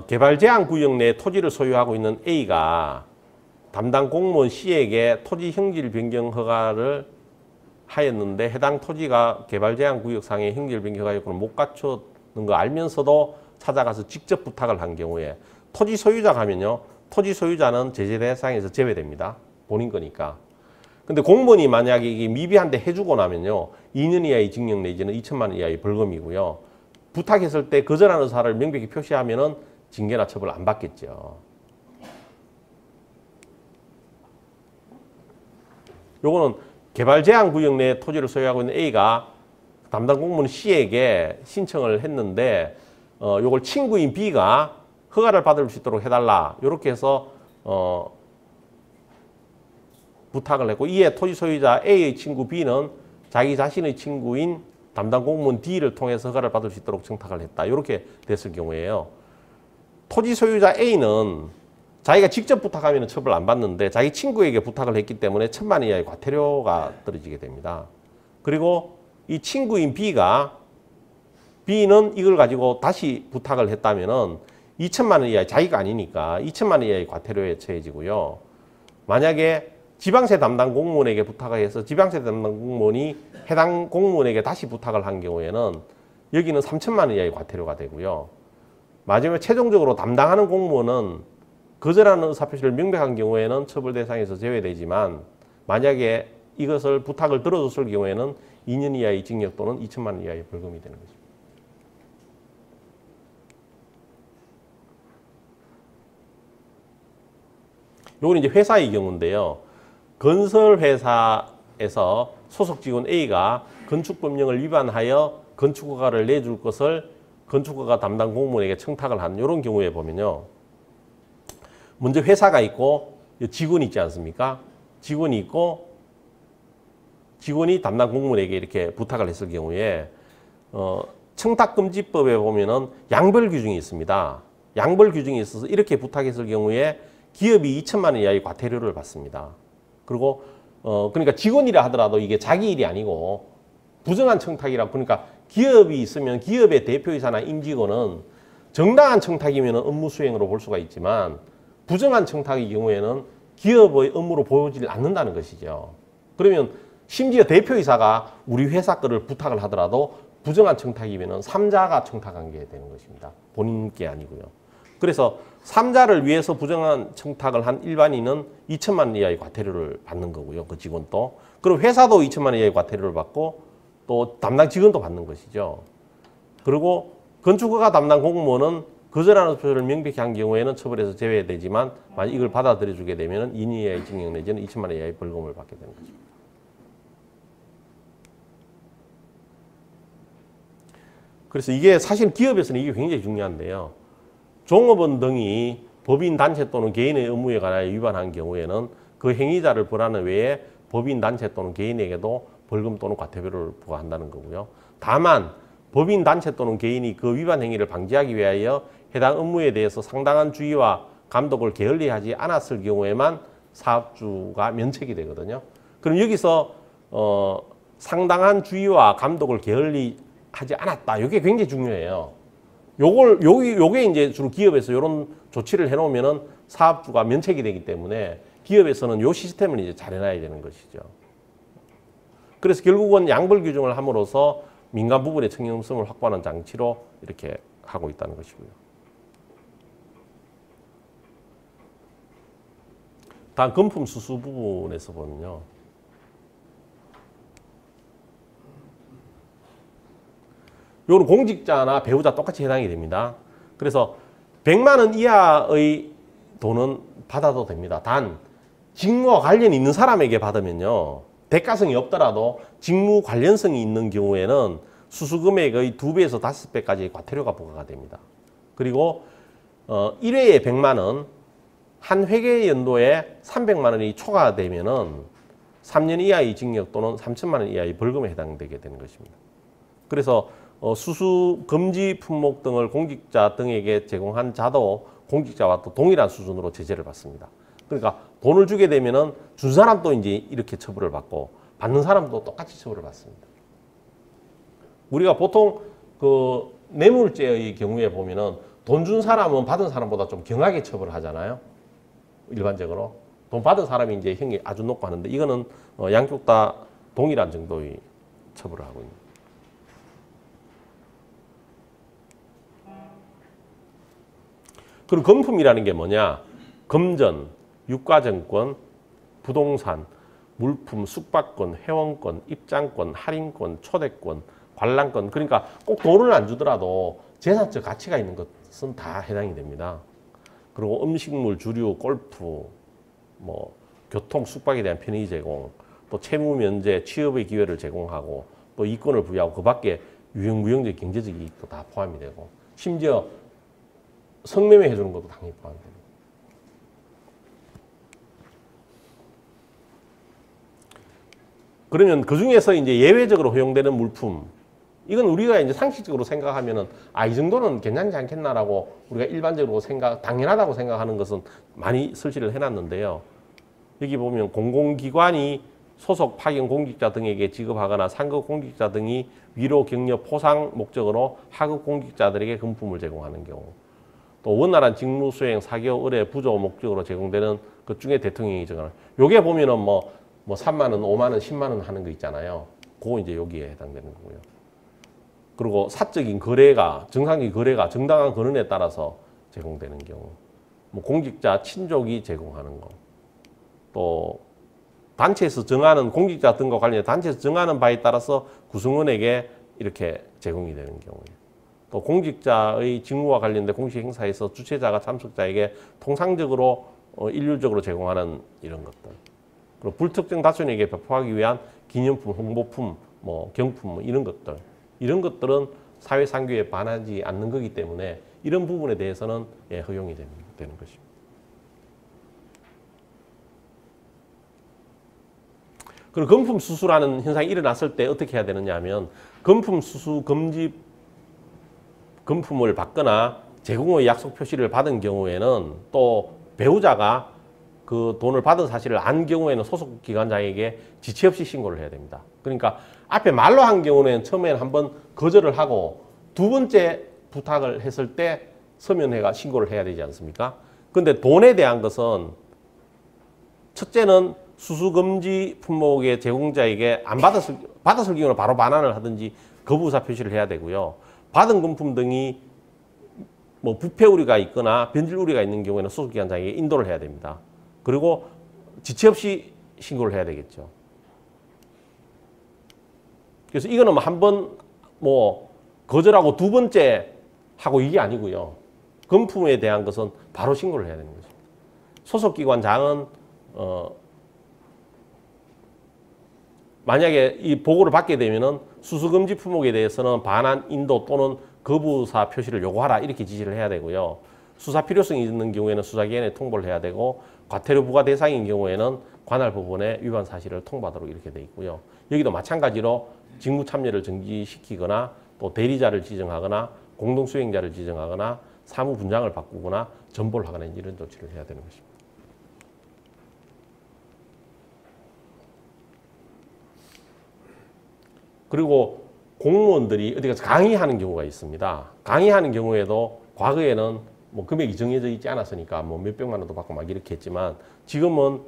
개발 제한 구역 내 토지를 소유하고 있는 A가 담당 공무원 C에게 토지 형질 변경 허가를 하였는데 해당 토지가 개발 제한 구역상의 형질 변경 허가 요건을 못 갖추는 거 알면서도 찾아가서 직접 부탁을 한 경우에 토지 소유자가 하면요. 토지 소유자는 제재 대상에서 제외됩니다. 본인 거니까. 근데 공무원이 만약에 이게 미비한데 해주고 나면요. 2년 이하의 징역 내지는 2,000만 원 이하의 벌금이고요. 부탁했을 때 거절하는 사를 명백히 표시하면은 징계나 처벌 안 받겠죠. 요거는 개발 제한 구역 내 토지를 소유하고 있는 A가 담당 공무원 C에게 신청을 했는데 요걸 친구인 B가 허가를 받을 수 있도록 해달라. 이렇게 해서 부탁을 했고 이에 토지 소유자 A의 친구 B는 자기 자신의 친구인 담당 공무원 D를 통해서 허가를 받을 수 있도록 청탁을 했다. 이렇게 됐을 경우에요. 토지 소유자 A는 자기가 직접 부탁하면 처벌 안 받는데 자기 친구에게 부탁을 했기 때문에 1,000만 원 이하의 과태료가 떨어지게 됩니다. 그리고 이 친구인 B는 이걸 가지고 다시 부탁을 했다면은 2,000만 원 이하의 자기가 아니니까 2,000만 원 이하의 과태료에 처해지고요. 만약에 지방세 담당 공무원에게 부탁을 해서 지방세 담당 공무원이 해당 공무원에게 다시 부탁을 한 경우에는 여기는 3,000만 원 이하의 과태료가 되고요. 마지막에 최종적으로 담당하는 공무원은 거절하는 의사표시를 명백한 경우에는 처벌 대상에서 제외되지만 만약에 이것을 부탁을 들어줬을 경우에는 2년 이하의 징역 또는 2천만 원 이하의 벌금이 되는 것입니다. 요건 이제 회사의 경우인데요. 건설회사에서 소속 직원 A가 건축법령을 위반하여 건축허가를 내줄 것을 건축허가 담당 공무원에게 청탁을 한 이런 경우에 보면요. 먼저 회사가 있고 직원이 있지 않습니까? 직원이 있고 직원이 담당 공무원에게 이렇게 부탁을 했을 경우에 청탁금지법에 보면은 양벌 규정이 있습니다. 양벌 규정이 있어서 이렇게 부탁했을 경우에 기업이 2천만 원 이하의 과태료를 받습니다. 그리고 그러니까 직원이라 하더라도 이게 자기 일이 아니고 부정한 청탁이라 그러니까 기업이 있으면 기업의 대표이사나 임직원은 정당한 청탁이면 업무 수행으로 볼 수가 있지만 부정한 청탁의 경우에는 기업의 업무로 보여지지 않는다는 것이죠. 그러면 심지어 대표이사가 우리 회사 거를 부탁을 하더라도 부정한 청탁이면 3자가 청탁한 게 되는 것입니다. 본인께 아니고요. 그래서 3자를 위해서 부정한 청탁을 한 일반인은 2천만 원 이하의 과태료를 받는 거고요. 그 직원도. 그리고 회사도 2천만 원 이하의 과태료를 받고 또 담당 직원도 받는 것이죠. 그리고 건축허가 담당 공무원은 거절하는 표시를 명백히 한 경우에는 처벌에서 제외되지만 만약 이걸 받아들여 주게 되면 2년 이하의 징역 내지는 2천만 원 이하의 벌금을 받게 되는 것입니다. 그래서 이게 사실 기업에서는 이게 굉장히 중요한데요. 종업원 등이 법인 단체 또는 개인의 의무에 관하여 위반한 경우에는 그 행위자를 벌하는 외에 법인 단체 또는 개인에게도 벌금 또는 과태료를 부과한다는 거고요. 다만 법인 단체 또는 개인이 그 위반 행위를 방지하기 위하여 해당 업무에 대해서 상당한 주의와 감독을 게을리하지 않았을 경우에만 사업주가 면책이 되거든요. 그럼 여기서 상당한 주의와 감독을 게을리하지 않았다. 이게 굉장히 중요해요. 요게 이제 주로 기업에서 이런 조치를 해놓으면은 사업주가 면책이 되기 때문에 기업에서는 요 시스템을 이제 잘 해놔야 되는 것이죠. 그래서 결국은 양벌 규정을 함으로써 민간 부분의 청렴성을 확보하는 장치로 이렇게 하고 있다는 것이고요. 다음 금품 수수 부분에서 보면요. 요는 공직자나 배우자 똑같이 해당이 됩니다. 그래서 100만 원 이하의 돈은 받아도 됩니다. 단 직무와 관련이 있는 사람에게 받으면요. 대가성이 없더라도 직무 관련성이 있는 경우에는 수수금액의 2배에서 5배까지의 과태료가 부과가 됩니다. 그리고 1회에 100만 원, 한 회계 연도에 300만 원이 초과되면은 3년 이하의 징역 또는 3천만 원 이하의 벌금에 해당되게 되는 것입니다. 그래서 수수 금지 품목 등을 공직자 등에게 제공한 자도 공직자와 또 동일한 수준으로 제재를 받습니다. 그러니까 돈을 주게 되면은 준 사람도 이제 이렇게 처벌을 받고 받는 사람도 똑같이 처벌을 받습니다. 우리가 보통 그 뇌물죄의 경우에 보면은 돈 준 사람은 받은 사람보다 좀 경하게 처벌을 하잖아요. 일반적으로 돈 받은 사람이 이제 형이 아주 높고 하는데 이거는 양쪽 다 동일한 정도의 처벌을 하고 있습니다. 그리고 금품이라는 게 뭐냐? 금전, 유가증권, 부동산, 물품, 숙박권, 회원권, 입장권, 할인권, 초대권, 관람권. 그러니까 꼭 돈을 안 주더라도 재산적 가치가 있는 것은 다 해당이 됩니다. 그리고 음식물, 주류, 골프, 뭐 교통, 숙박에 대한 편의 제공, 또 채무 면제, 취업의 기회를 제공하고 또 이권을 부여하고 그 밖에 유형무형적 경제적 이익도 다 포함이 되고 심지어 성매매 해주는 것도 당연히 포함됩니다. 그러면 그 중에서 이제 예외적으로 허용되는 물품, 이건 우리가 이제 상식적으로 생각하면은 이 정도는 괜찮지 않겠나라고 우리가 일반적으로 당연하다고 생각하는 것은 많이 설치를 해놨는데요. 여기 보면 공공기관이 소속 파견 공직자 등에게 지급하거나 상급 공직자 등이 위로 격려 포상 목적으로 하급 공직자들에게 금품을 제공하는 경우, 또 원활한 직무 수행, 사교, 의뢰, 부조 목적으로 제공되는 것 중에 대통령이 정하는. 요게 보면은 뭐 3만 원, 5만 원, 10만 원 하는 거 있잖아요. 그거 이제 여기에 해당되는 거고요. 그리고 사적인 거래가, 정상적인 거래가 정당한 권한에 따라서 제공되는 경우, 뭐 공직자 친족이 제공하는 거, 또 단체에서 정하는 공직자 등과 관련해 단체에서 정하는 바에 따라서 구성원에게 이렇게 제공이 되는 경우예요. 또 공직자의 직무와 관련된 공식 행사에서 주최자가 참석자에게 통상적으로 일률적으로 제공하는 이런 것들. 그리고 불특정 다수인에게 배포하기 위한 기념품, 홍보품, 뭐 경품 뭐 이런 것들. 이런 것들은 사회 상규에 반하지 않는 거기 때문에 이런 부분에 대해서는 허용이 되는 것입니다. 그리고 금품 수수라는 현상이 일어났을 때 어떻게 해야 되느냐 하면 금품 수수 금지 금품을 받거나 제공의 약속 표시를 받은 경우에는 또 배우자가 그 돈을 받은 사실을 안 경우에는 소속 기관장에게 지체 없이 신고를 해야 됩니다. 그러니까 앞에 말로 한 경우는 처음에는 한번 거절을 하고 두 번째 부탁을 했을 때 서면회가 신고를 해야 되지 않습니까? 근데 돈에 대한 것은 첫째는 수수금지 품목의 제공자에게 안 받았을 경우는 바로 반환을 하든지 거부의사 표시를 해야 되고요. 받은 금품 등이 뭐 부패 우려가 있거나 변질 우려가 있는 경우에는 소속기관장에게 인도를 해야 됩니다. 그리고 지체 없이 신고를 해야 되겠죠. 그래서 이거는 한 번 뭐 거절하고 두 번째 하고 이게 아니고요. 금품에 대한 것은 바로 신고를 해야 되는 거죠. 소속기관장은 만약에 이 보고를 받게 되면은 수수금지 품목에 대해서는 반환, 인도 또는 거부사 표시를 요구하라 이렇게 지시를 해야 되고요. 수사 필요성이 있는 경우에는 수사기관에 통보를 해야 되고 과태료 부과 대상인 경우에는 관할 법원에 위반 사실을 통보하도록 이렇게 돼 있고요. 여기도 마찬가지로 직무 참여를 정지시키거나 또 대리자를 지정하거나 공동수행자를 지정하거나 사무 분장을 바꾸거나 전보를 하거나 이런 조치를 해야 되는 것입니다. 그리고 공무원들이 어디 가서 강의하는 경우가 있습니다. 강의하는 경우에도 과거에는 뭐 금액이 정해져 있지 않았으니까 뭐 몇백만 원도 받고 막 이렇게 했지만 지금은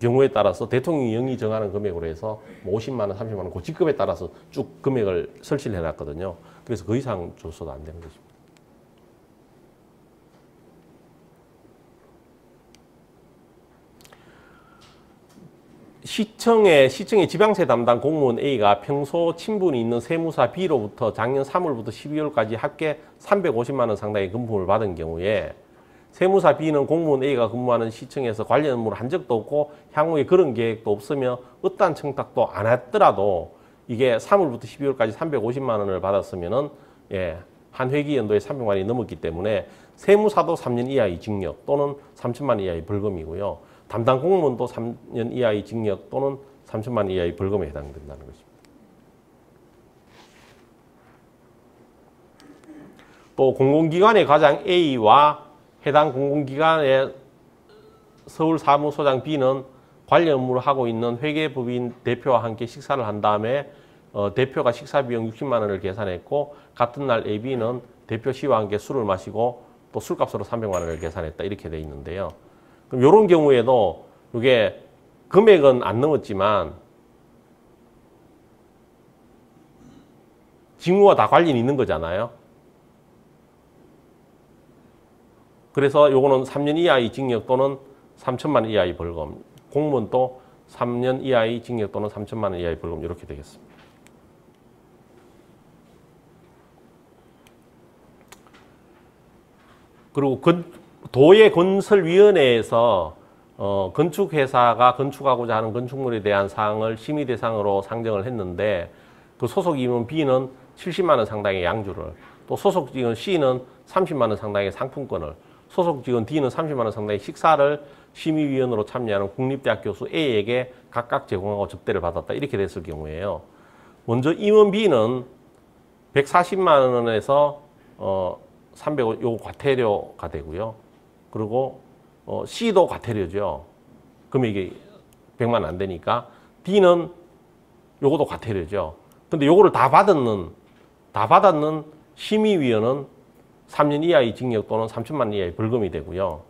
경우에 따라서 대통령이 영이 정하는 금액으로 해서 뭐 50만 원, 30만 원, 그 직급에 따라서 쭉 금액을 설치를 해놨거든요. 그래서 그 이상 줘서도 안 되는 것입니다. 시청의 지방세 담당 공무원 A가 평소 친분이 있는 세무사 B로부터 작년 3월부터 12월까지 합계 350만 원 상당의 금품을 받은 경우에 세무사 B는 공무원 A가 근무하는 시청에서 관련 업무를 한 적도 없고 향후에 그런 계획도 없으며 어떠한 청탁도 안 했더라도 이게 3월부터 12월까지 350만 원을 받았으면은 한 회기 연도에 300만 원이 넘었기 때문에 세무사도 3년 이하의 징역 또는 3천만 원 이하의 벌금이고요. 담당 공무원도 3년 이하의 징역 또는 3천만 원 이하의 벌금에 해당된다는 것입니다. 또 공공기관의 과장 A와 해당 공공기관의 서울사무소장 B는 관련 업무를 하고 있는 회계법인 대표와 함께 식사를 한 다음에 대표가 식사 비용 60만 원을 계산했고 같은 날 AB는 대표 C와 함께 술을 마시고 또 술값으로 300만 원을 계산했다 이렇게 돼 있는데요. 그럼 이런 경우에도 이게 금액은 안 넘었지만 직무와 다 관련이 있는 거잖아요. 그래서 요거는 3년 이하의 징역 또는 3천만 원 이하의 벌금, 공무원도 3년 이하의 징역 또는 3천만 원 이하의 벌금 이렇게 되겠습니다. 그리고 도의 건설위원회에서 건축회사가 건축하고자 하는 건축물에 대한 사항을 심의 대상으로 상정을 했는데 그 소속 임원 B는 70만 원 상당의 양주를 또 소속 직원 C는 30만 원 상당의 상품권을 소속 직원 D는 30만 원 상당의 식사를 심의위원으로 참여하는 국립대학 교수 A에게 각각 제공하고 접대를 받았다 이렇게 됐을 경우에요. 먼저 임원 B는 140만 원에서 300원 요 과태료가 되고요. 그리고 C도 과태료죠. 금액이 100만 원 안 되니까 D는 요것도 과태료죠. 근데 요거를 다 받았는 심의위원은 3년 이하의 징역 또는 3천만 원 이하의 벌금이 되고요.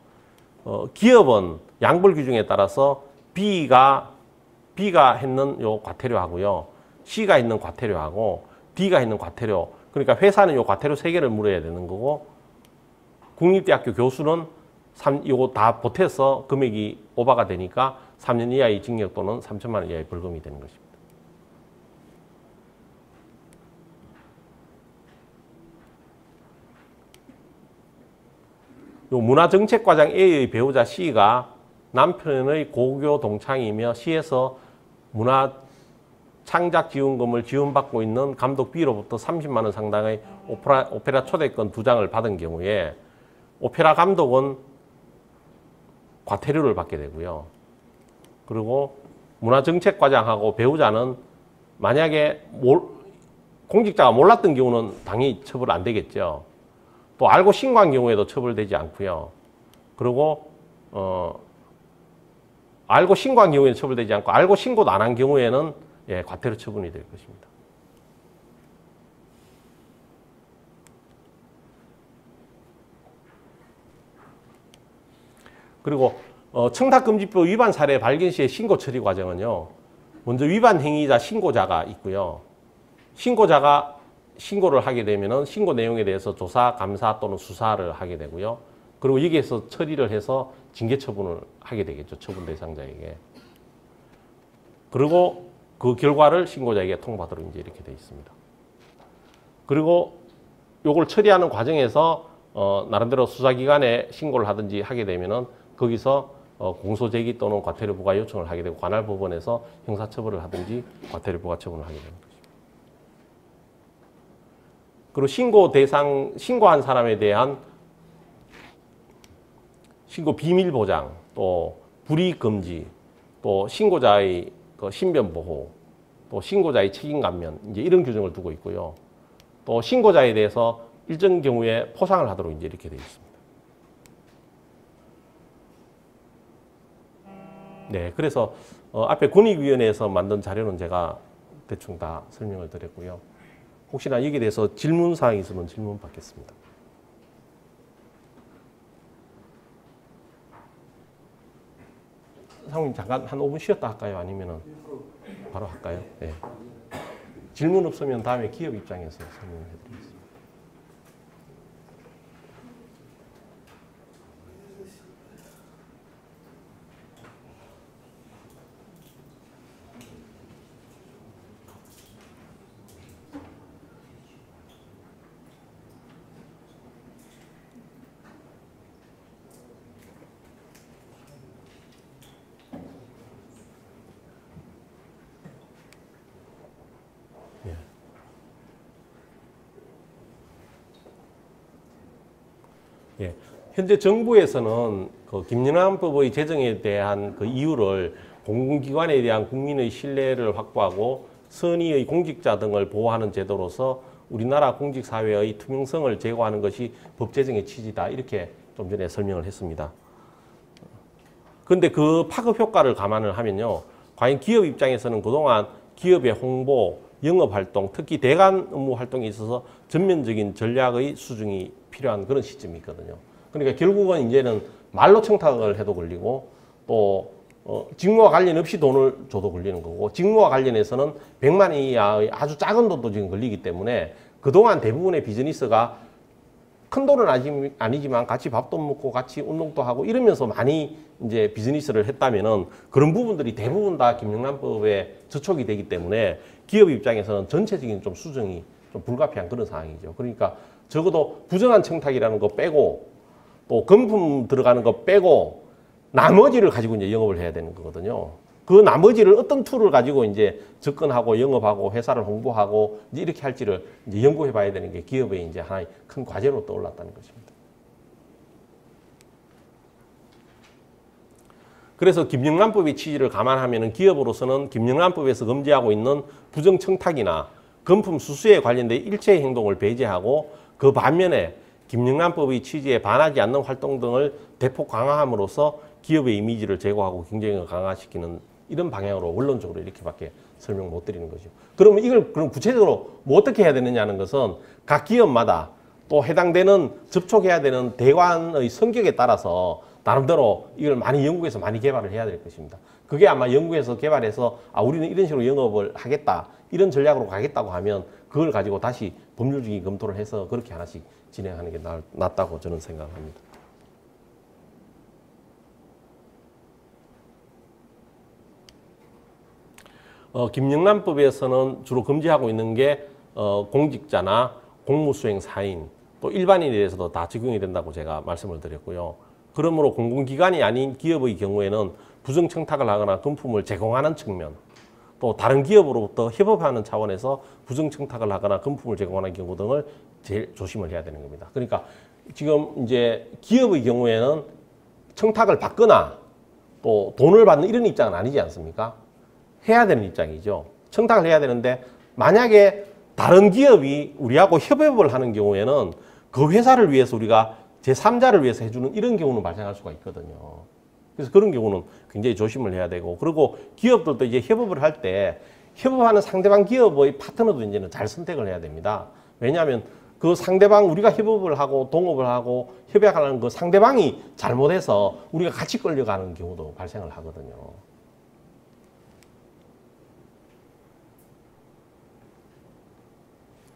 기업은 양벌 규정에 따라서 B가 했는 요 과태료하고요. C가 있는 과태료하고 D가 있는 과태료. 그러니까 회사는 요 과태료 3개를 물어야 되는 거고 국립대학교 교수는 요거 다 보태서 금액이 오바가 되니까 3년 이하의 징역 또는 3천만 원 이하의 벌금이 되는 것입니다. 요 문화정책과장 A의 배우자 C가 남편의 고교 동창이며 시에서 문화 창작 지원금을 지원받고 있는 감독 B로부터 30만 원 상당의 오페라 초대권 2장을 받은 경우에 오페라 감독은 과태료를 받게 되고요. 그리고 문화정책과장하고 배우자는 만약에 공직자가 몰랐던 경우는 당연히 처벌 안 되겠죠. 또 알고 신고한 경우에도 처벌되지 않고요. 그리고 알고 신고한 경우에는 처벌되지 않고 알고 신고도 안 한 경우에는 과태료 처분이 될 것입니다. 그리고 청탁금지법 위반 사례 발견 시의 신고 처리 과정은요. 먼저 위반 행위자 신고자가 있고요. 신고자가 신고를 하게 되면은 신고 내용에 대해서 조사, 감사 또는 수사를 하게 되고요. 그리고 여기에서 처리를 해서 징계 처분을 하게 되겠죠. 처분 대상자에게. 그리고 그 결과를 신고자에게 통보하도록 이제 이렇게 되어 있습니다. 그리고 요걸 처리하는 과정에서 나름대로 수사기관에 신고를 하든지 하게 되면은 거기서 공소제기 또는 과태료 부과 요청을 하게 되고 관할 법원에서 형사처벌을 하든지 과태료 부과 처분을 하게 됩니다. 그리고 신고한 사람에 대한 신고 비밀 보장, 또 불이익 금지, 또 신고자의 신변 보호, 또 신고자의 책임 감면, 이제 이런 규정을 두고 있고요. 또 신고자에 대해서 일정 경우에 포상을 하도록 이제 이렇게 되어 있습니다. 네, 그래서 앞에 권익위원회에서 만든 자료는 제가 대충 다 설명을 드렸고요. 혹시나 여기에 대해서 질문 사항이 있으면 질문 받겠습니다. 상무님 잠깐 한 5분 쉬었다 할까요? 아니면은 바로 할까요? 네. 질문 없으면 다음에 기업 입장에서 설명해 드리겠습니다. 예. 현재 정부에서는 그 김영란법의 제정에 대한 그 이유를 공공기관에 대한 국민의 신뢰를 확보하고 선의의 공직자 등을 보호하는 제도로서 우리나라 공직사회의 투명성을 제고하는 것이 법 제정의 취지다. 이렇게 좀 전에 설명을 했습니다. 그런데 그 파급 효과를 감안을 하면요. 과연 기업 입장에서는 그동안 기업의 홍보, 영업활동, 특히 대관 업무 활동에 있어서 전면적인 전략의 수정이 필요한 그런 시점이 있거든요. 그러니까 결국은 이제는 말로 청탁을 해도 걸리고 또 직무와 관련 없이 돈을 줘도 걸리는 거고 직무와 관련해서는 100만 원 이하의 아주 작은 돈도 지금 걸리기 때문에 그동안 대부분의 비즈니스가 큰 돈은 아니지만 같이 밥도 먹고 같이 운동도 하고 이러면서 많이 이제 비즈니스를 했다면은 그런 부분들이 대부분 다 김영란법에 저촉이 되기 때문에 기업 입장에서는 전체적인 좀 수정이 좀 불가피한 그런 상황이죠. 그러니까 적어도 부정한 청탁이라는 거 빼고 또 금품 들어가는 거 빼고 나머지를 가지고 이제 영업을 해야 되는 거거든요. 그 나머지를 어떤 툴을 가지고 이제 접근하고 영업하고 회사를 홍보하고 이제 이렇게 할지를 이제 연구해 봐야 되는 게 기업의 이제 하나의 큰 과제로 떠올랐다는 것입니다. 그래서 김영란법의 취지를 감안하면 기업으로서는 김영란법에서 금지하고 있는 부정 청탁이나 금품 수수에 관련된 일체의 행동을 배제하고 그 반면에 김영란법의 취지에 반하지 않는 활동 등을 대폭 강화함으로써 기업의 이미지를 제고하고 경쟁력을 강화시키는 이런 방향으로 원론적으로 이렇게밖에 설명 못 드리는 거죠. 그러면 이걸 그럼 구체적으로 뭐 어떻게 해야 되느냐는 것은 각 기업마다 또 해당되는 접촉해야 되는 대관의 성격에 따라서 나름대로 이걸 많이 연구해서 많이 개발을 해야 될 것입니다. 그게 아마 연구해서 개발해서 우리는 이런 식으로 영업을 하겠다. 이런 전략으로 가겠다고 하면 그걸 가지고 다시 법률적인 검토를 해서 그렇게 하나씩 진행하는 게 낫다고 저는 생각합니다. 김영란법에서는 주로 금지하고 있는 게 공직자나 공무수행사인 또 일반인에 대해서도 다 적용이 된다고 제가 말씀을 드렸고요. 그러므로 공공기관이 아닌 기업의 경우에는 부정청탁을 하거나 금품을 제공하는 측면, 또 다른 기업으로부터 협업하는 차원에서 부정청탁을 하거나 금품을 제공하는 경우 등을 제일 조심을 해야 되는 겁니다. 그러니까 지금 이제 기업의 경우에는 청탁을 받거나 또 돈을 받는 이런 입장은 아니지 않습니까? 해야 되는 입장이죠. 청탁을 해야 되는데 만약에 다른 기업이 우리하고 협업을 하는 경우에는 그 회사를 위해서 우리가 제3자를 위해서 해주는 이런 경우는 발생할 수가 있거든요. 그래서 그런 경우는 굉장히 조심을 해야 되고, 그리고 기업들도 이제 협업을 할 때 협업하는 상대방 기업의 파트너도 이제는 잘 선택을 해야 됩니다. 왜냐하면 그 상대방, 우리가 협업을 하고 동업을 하고 협약하는 그 상대방이 잘못해서 우리가 같이 끌려가는 경우도 발생을 하거든요.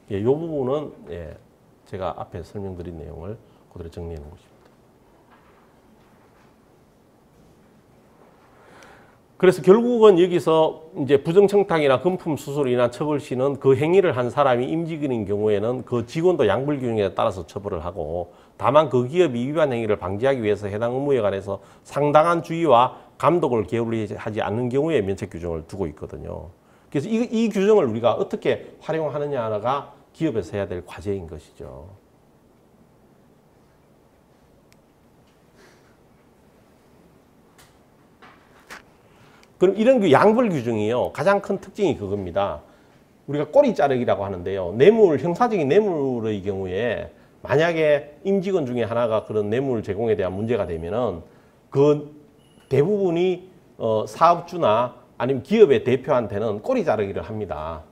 이 부분은 제가 앞에 설명드린 내용을 그대로 정리해 놓은 것입니다. 그래서 결국은 여기서 이제 부정청탁이나 금품 수수로 인한 처벌 시는 그 행위를 한 사람이 임직원인 경우에는 그 직원도 양불규정에 따라서 처벌을 하고, 다만 그 기업이 위반 행위를 방지하기 위해서 해당 업무에 관해서 상당한 주의와 감독을 게을리하지 않는 경우에 면책 규정을 두고 있거든요. 그래서 이 규정을 우리가 어떻게 활용하느냐가 기업에서 해야 될 과제인 것이죠. 그럼 이런 그 양벌 규정이요, 가장 큰 특징이 그겁니다. 우리가 꼬리 자르기라고 하는데요. 뇌물, 형사적인 뇌물의 경우에 만약에 임직원 중에 하나가 그런 뇌물 제공에 대한 문제가 되면은 그 대부분이 사업주나 아니면 기업의 대표한테는 꼬리 자르기를 합니다.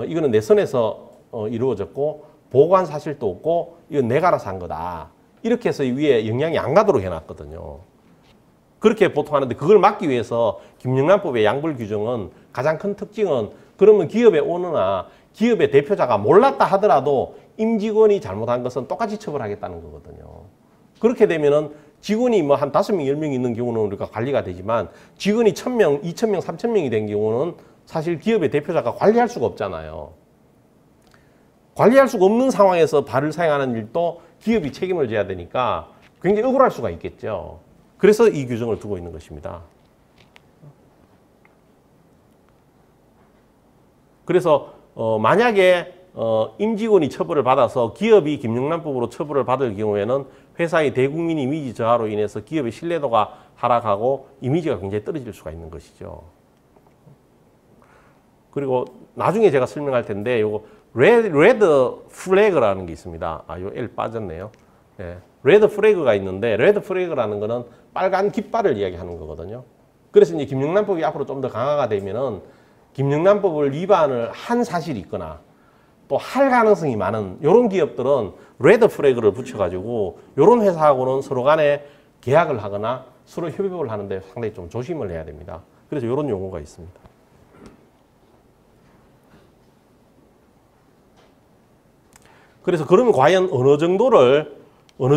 이거는 내 선에서 이루어졌고 보고한 사실도 없고 이건 내가 알아서 한 거다. 이렇게 해서 위에 영향이 안 가도록 해놨거든요. 그렇게 보통 하는데, 그걸 막기 위해서 김영란법의 양벌 규정은 가장 큰 특징은, 그러면 기업의 오너나 기업의 대표자가 몰랐다 하더라도 임직원이 잘못한 것은 똑같이 처벌하겠다는 거거든요. 그렇게 되면은 직원이 뭐 한 5명, 10명 있는 경우는 우리가 관리가 되지만, 직원이 1000명, 2000명, 3000명이 된 경우는 사실 기업의 대표자가 관리할 수가 없잖아요. 관리할 수가 없는 상황에서 발을 사용하는 일도 기업이 책임을 져야 되니까 굉장히 억울할 수가 있겠죠. 그래서 이 규정을 두고 있는 것입니다. 그래서 만약에 임직원이 처벌을 받아서 기업이 김영란법으로 처벌을 받을 경우에는 회사의 대국민 이미지 저하로 인해서 기업의 신뢰도가 하락하고 이미지가 굉장히 떨어질 수가 있는 것이죠. 그리고 나중에 제가 설명할 텐데, 요거 레드 플래그라는 게 있습니다. 요 L 빠졌네요. 레드 플래그가 있는데, 레드 플래그라는 거는 빨간 깃발을 이야기하는 거거든요. 그래서 이제 김영란법이 앞으로 좀 더 강화가 되면은 김영란법을 위반을 한 사실이 있거나 또 할 가능성이 많은 이런 기업들은 레드 플래그를 붙여가지고 이런 회사하고는 서로 간에 계약을 하거나 서로 협업을 하는데 상당히 좀 조심을 해야 됩니다. 그래서 이런 용어가 있습니다. 그래서 그러면 과연 어느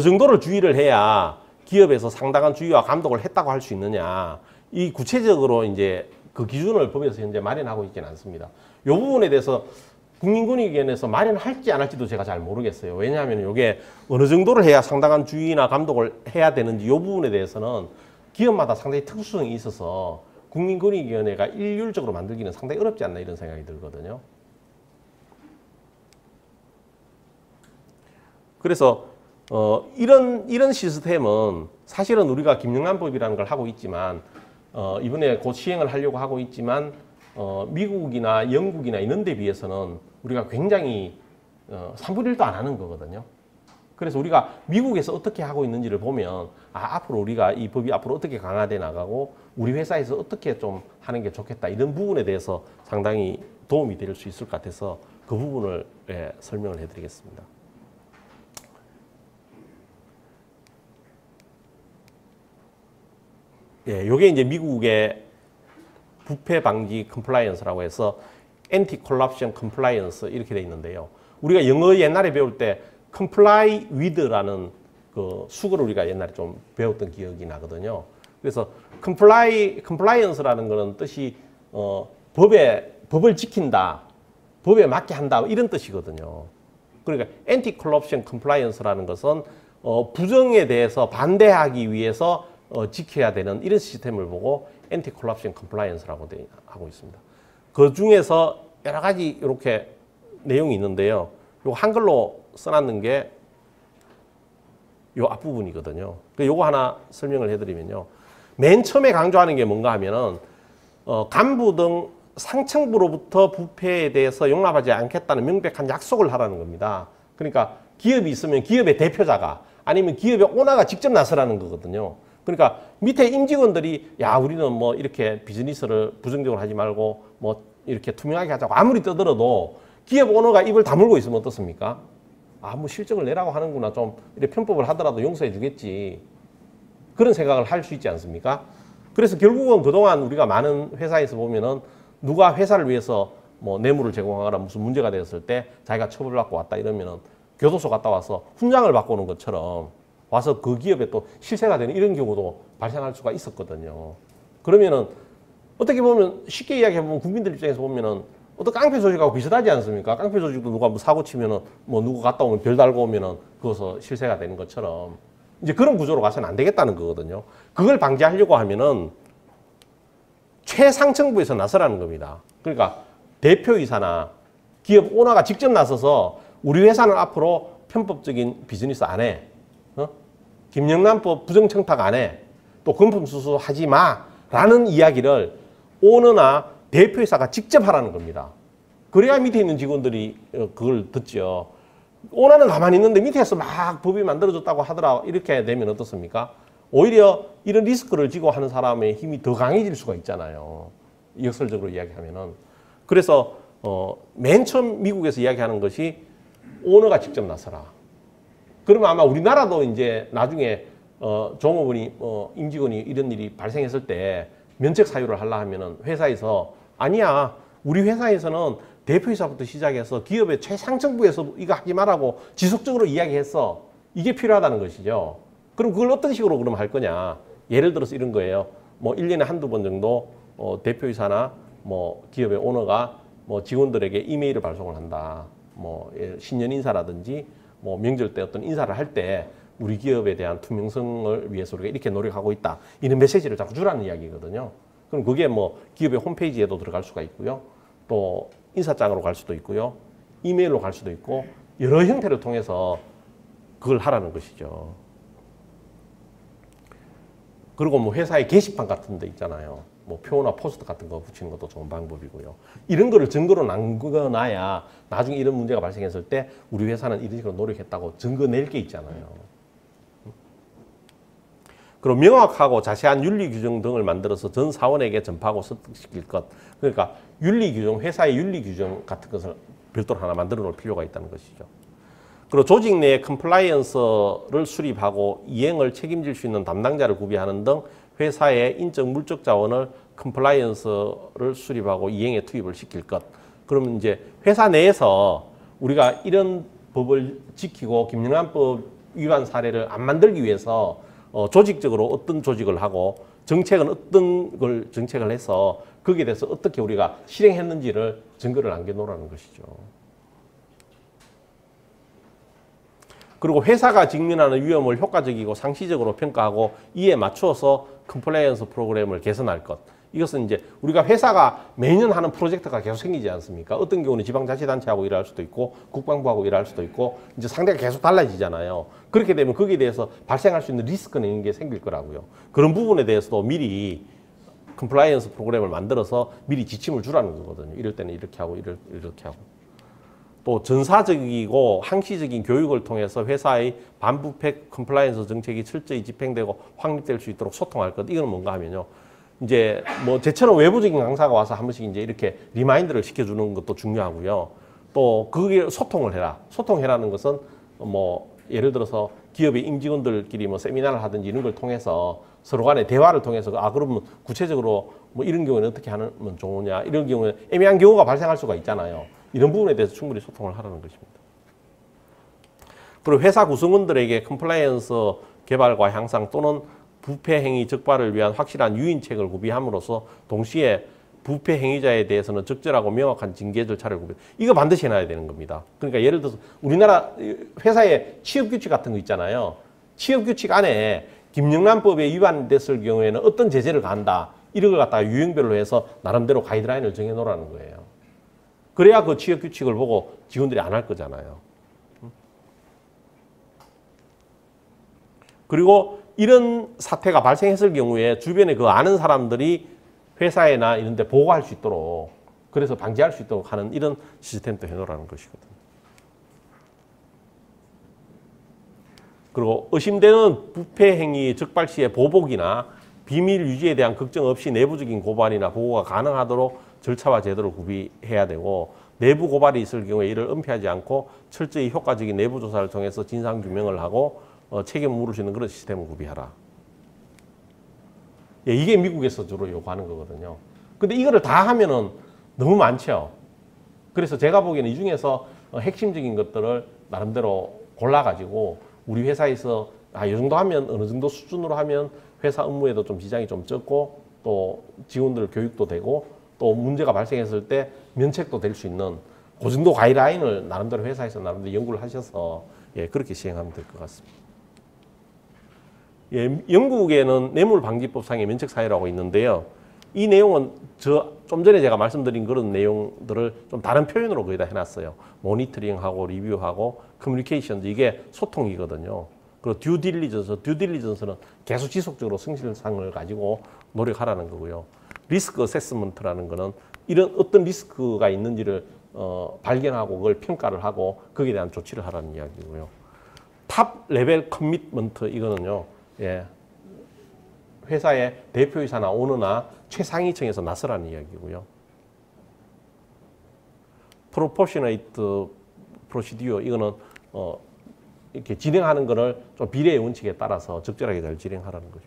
정도를 주의를 해야 기업에서 상당한 주의와 감독을 했다고 할 수 있느냐. 이 구체적으로 이제 그 기준을 법에서 현재 마련하고 있지는 않습니다. 이 부분에 대해서 국민권익위원회에서 마련할지 안 할지도 제가 잘 모르겠어요. 왜냐하면 이게 어느 정도를 해야 상당한 주의나 감독을 해야 되는지 이 부분에 대해서는 기업마다 상당히 특수성이 있어서 국민권익위원회가 일률적으로 만들기는 상당히 어렵지 않나 이런 생각이 들거든요. 그래서 이런 시스템은 사실은 우리가 김영란법이라는 걸 하고 있지만 이번에 곧 시행을 하려고 하고 있지만 미국이나 영국이나 이런 데 비해서는 우리가 굉장히 3분의 1도 안 하는 거거든요. 그래서 우리가 미국에서 어떻게 하고 있는지를 보면 앞으로 우리가 이 법이 앞으로 어떻게 강화돼 나가고 우리 회사에서 어떻게 좀 하는 게 좋겠다 이런 부분에 대해서 상당히 도움이 될 수 있을 것 같아서 그 부분을 설명을 해드리겠습니다. 요게 이제 미국의 부패 방지 컴플라이언스라고 해서 엔티 콜랍션 컴플라이언스 이렇게 돼 있는데요. 우리가 영어 옛날에 배울 때 comply with라는 그 수거를 우리가 옛날에 좀 배웠던 기억이 나거든요. 그래서 compliance라는 거는 뜻이 법을 지킨다, 법에 맞게 한다 이런 뜻이거든요. 그러니까 Anti Corruption Compliance라는 것은 부정에 대해서 반대하기 위해서 지켜야 되는 이런 시스템을 보고 Anti Corruption Compliance라고 하고 있습니다. 그 중에서 여러 가지 이렇게 내용이 있는데요. 요 한글로 써놨는 게 요 앞부분이거든요. 요거 하나 설명을 해드리면요. 맨 처음에 강조하는 게 뭔가 하면은 간부 등 상층부로부터 부패에 대해서 용납하지 않겠다는 명백한 약속을 하라는 겁니다. 그러니까 기업이 있으면 기업의 대표자가 아니면 기업의 오너가 직접 나서라는 거거든요. 그러니까 밑에 임직원들이 야 우리는 뭐 이렇게 비즈니스를 부정적으로 하지 말고 뭐 이렇게 투명하게 하자고 아무리 떠들어도 기업 오너가 입을 다물고 있으면 어떻습니까? 뭐 실적을 내라고 하는구나. 좀 이렇게 편법을 하더라도 용서해 주겠지. 그런 생각을 할 수 있지 않습니까? 그래서 결국은 그동안 우리가 많은 회사에서 보면은 누가 회사를 위해서 뭐 뇌물을 제공하거나 무슨 문제가 되었을 때 자기가 처벌받고 왔다 이러면은 교도소 갔다 와서 훈장을 받고 오는 것처럼 와서 그 기업에 또 실세가 되는 이런 경우도 발생할 수가 있었거든요. 그러면은 어떻게 보면 쉽게 이야기해보면 국민들 입장에서 보면은 어떤 깡패 조직하고 비슷하지 않습니까? 깡패 조직도 누가 뭐 사고 치면은 뭐 누구 갔다 오면 별 달고 오면은 그것서 실세가 되는 것처럼 이제 그런 구조로 가서는 안 되겠다는 거거든요. 그걸 방지하려고 하면은 최상층부에서 나서라는 겁니다. 그러니까 대표이사나 기업 오너가 직접 나서서 우리 회사는 앞으로 편법적인 비즈니스 안 해. 김영란법 부정청탁 안 해. 또 금품수수 하지 마. 라는 이야기를 오너나 대표이사가 직접 하라는 겁니다. 그래야 밑에 있는 직원들이 그걸 듣죠. 오너는 가만히 있는데 밑에서 막 법이 만들어졌다고 하더라. 이렇게 되면 어떻습니까? 오히려 이런 리스크를 지고 하는 사람의 힘이 더 강해질 수가 있잖아요. 역설적으로 이야기하면은. 그래서 맨 처음 미국에서 이야기하는 것이 오너가 직접 나서라. 그러면 아마 우리나라도 이제 나중에 종업원이 임직원이 이런 일이 발생했을 때 면책 사유를 하려 하면은 회사에서 아니야. 우리 회사에서는 대표이사부터 시작해서 기업의 최상층부에서 이거 하지 말라고 지속적으로 이야기했어. 이게 필요하다는 것이죠. 그럼 그걸 어떤 식으로 그럼 할 거냐. 예를 들어서 이런 거예요. 뭐 1년에 한두 번 정도 대표이사나 뭐 기업의 오너가 뭐 직원들에게 이메일을 발송을 한다. 뭐 신년 인사라든지 뭐 명절 때 어떤 인사를 할 때 우리 기업에 대한 투명성을 위해서 우리가 이렇게 노력하고 있다. 이런 메시지를 자꾸 주라는 이야기거든요. 그럼 그게 뭐 기업의 홈페이지에도 들어갈 수가 있고요. 또 인사장으로 갈 수도 있고요. 이메일로 갈 수도 있고 여러 형태를 통해서 그걸 하라는 것이죠. 그리고 뭐 회사의 게시판 같은 데 있잖아요. 뭐 표나 포스터 같은 거 붙이는 것도 좋은 방법이고요. 이런 거를 증거로 남겨놔야 나중에 이런 문제가 발생했을 때 우리 회사는 이런 식으로 노력했다고 증거 낼 게 있잖아요. 그리고 명확하고 자세한 윤리 규정 등을 만들어서 전 사원에게 전파하고 습득시킬 것. 그러니까 윤리 규정, 회사의 윤리 규정 같은 것을 별도로 하나 만들어 놓을 필요가 있다는 것이죠. 그리고 조직 내에 컴플라이언스를 수립하고 이행을 책임질 수 있는 담당자를 구비하는 등 회사의 인적 물적 자원을 컴플라이언스를 수립하고 이행에 투입을 시킬 것. 그러면 이제 회사 내에서 우리가 이런 법을 지키고 김영란법 위반 사례를 안 만들기 위해서 조직적으로 어떤 조직을 하고 정책은 어떤 걸 정책을 해서 거기에 대해서 어떻게 우리가 실행했는지를 증거를 남겨놓으라는 것이죠. 그리고 회사가 직면하는 위험을 효과적이고 상시적으로 평가하고 이에 맞추어서 컴플라이언스 프로그램을 개선할 것. 이것은 이제 우리가 회사가 매년 하는 프로젝트가 계속 생기지 않습니까? 어떤 경우는 지방자치단체하고 일할 수도 있고 국방부하고 일할 수도 있고 이제 상대가 계속 달라지잖아요. 그렇게 되면 거기에 대해서 발생할 수 있는 리스크는 이런 게 생길 거라고요. 그런 부분에 대해서도 미리 컴플라이언스 프로그램을 만들어서 미리 지침을 주라는 거거든요. 이럴 때는 이렇게 하고 이렇게 하고. 또 전사적이고 항시적인 교육을 통해서 회사의 반부패 컴플라이언스 정책이 철저히 집행되고 확립될 수 있도록 소통할 것. 이건 뭔가 하면요. 이제 뭐 제처럼 외부적인 강사가 와서 한 번씩 이제 이렇게 리마인드를 시켜주는 것도 중요하고요. 또 그게 소통을 해라. 소통해라는 것은 뭐 예를 들어서 기업의 임직원들끼리 뭐 세미나를 하든지 이런 걸 통해서 서로 간에 대화를 통해서 그러면 구체적으로 뭐 이런 경우는 어떻게 하면 좋으냐. 이런 경우는 애매한 경우가 발생할 수가 있잖아요. 이런 부분에 대해서 충분히 소통을 하라는 것입니다. 그리고 회사 구성원들에게 컴플라이언스 개발과 향상 또는 부패 행위 적발을 위한 확실한 유인책을 구비함으로써 동시에 부패 행위자에 대해서는 적절하고 명확한 징계 절차를 구별. 이거 반드시 해놔야 되는 겁니다. 그러니까 예를 들어서 우리나라 회사의 취업 규칙 같은 거 있잖아요. 취업 규칙 안에 김영란법에 위반됐을 경우에는 어떤 제재를 가한다. 이런 걸 갖다가 유형별로 해서 나름대로 가이드라인을 정해 놓으라는 거예요. 그래야 그 취업 규칙을 보고 직원들이 안 할 거잖아요. 그리고 이런 사태가 발생했을 경우에 주변에 그 아는 사람들이 회사에나 이런 데 보고할 수 있도록, 그래서 방지할 수 있도록 하는 이런 시스템도 해놓으라는 것이거든요. 그리고 의심되는 부패 행위 적발 시에 보복이나 비밀 유지에 대한 걱정 없이 내부적인 고발이나 보고가 가능하도록 절차와 제도를 구비해야 되고, 내부 고발이 있을 경우에 이를 은폐하지 않고 철저히 효과적인 내부 조사를 통해서 진상 규명을 하고 책임을 물을 수 있는 그런 시스템을 구비하라. 예, 이게 미국에서 주로 요구하는 거거든요. 근데 이거를 다 하면은 너무 많죠. 그래서 제가 보기에는 이 중에서 핵심적인 것들을 나름대로 골라가지고 우리 회사에서 이 정도 하면 어느 정도 수준으로 하면 회사 업무에도 좀 지장이 좀 적고 또 직원들 교육도 되고 또 문제가 발생했을 때 면책도 될 수 있는 그 정도 가이드라인을 나름대로 회사에서 나름대로 연구를 하셔서 예, 그렇게 시행하면 될 것 같습니다. 예, 영국에는 뇌물방지법상의 면책사유라고 있는데요. 이 내용은 좀 전에 제가 말씀드린 그런 내용들을 좀 다른 표현으로 거의 다 해놨어요. 모니터링하고 리뷰하고 커뮤니케이션, 이게 소통이거든요. 그리고 듀딜리전스는 계속 지속적으로 성실성을 가지고 노력하라는 거고요. 리스크 어세스먼트라는 거는 이런 어떤 리스크가 있는지를 발견하고 그걸 평가를 하고 거기에 대한 조치를 하라는 이야기고요. 탑 레벨 커미트먼트, 이거는요. 예, 회사의 대표이사나 오너나 최상위층에서 나서라는 이야기고요. 프로포셔널 프로시디어, 이거는 이렇게 진행하는 거를 좀 비례의 원칙에 따라서 적절하게 잘 진행하라는 거죠.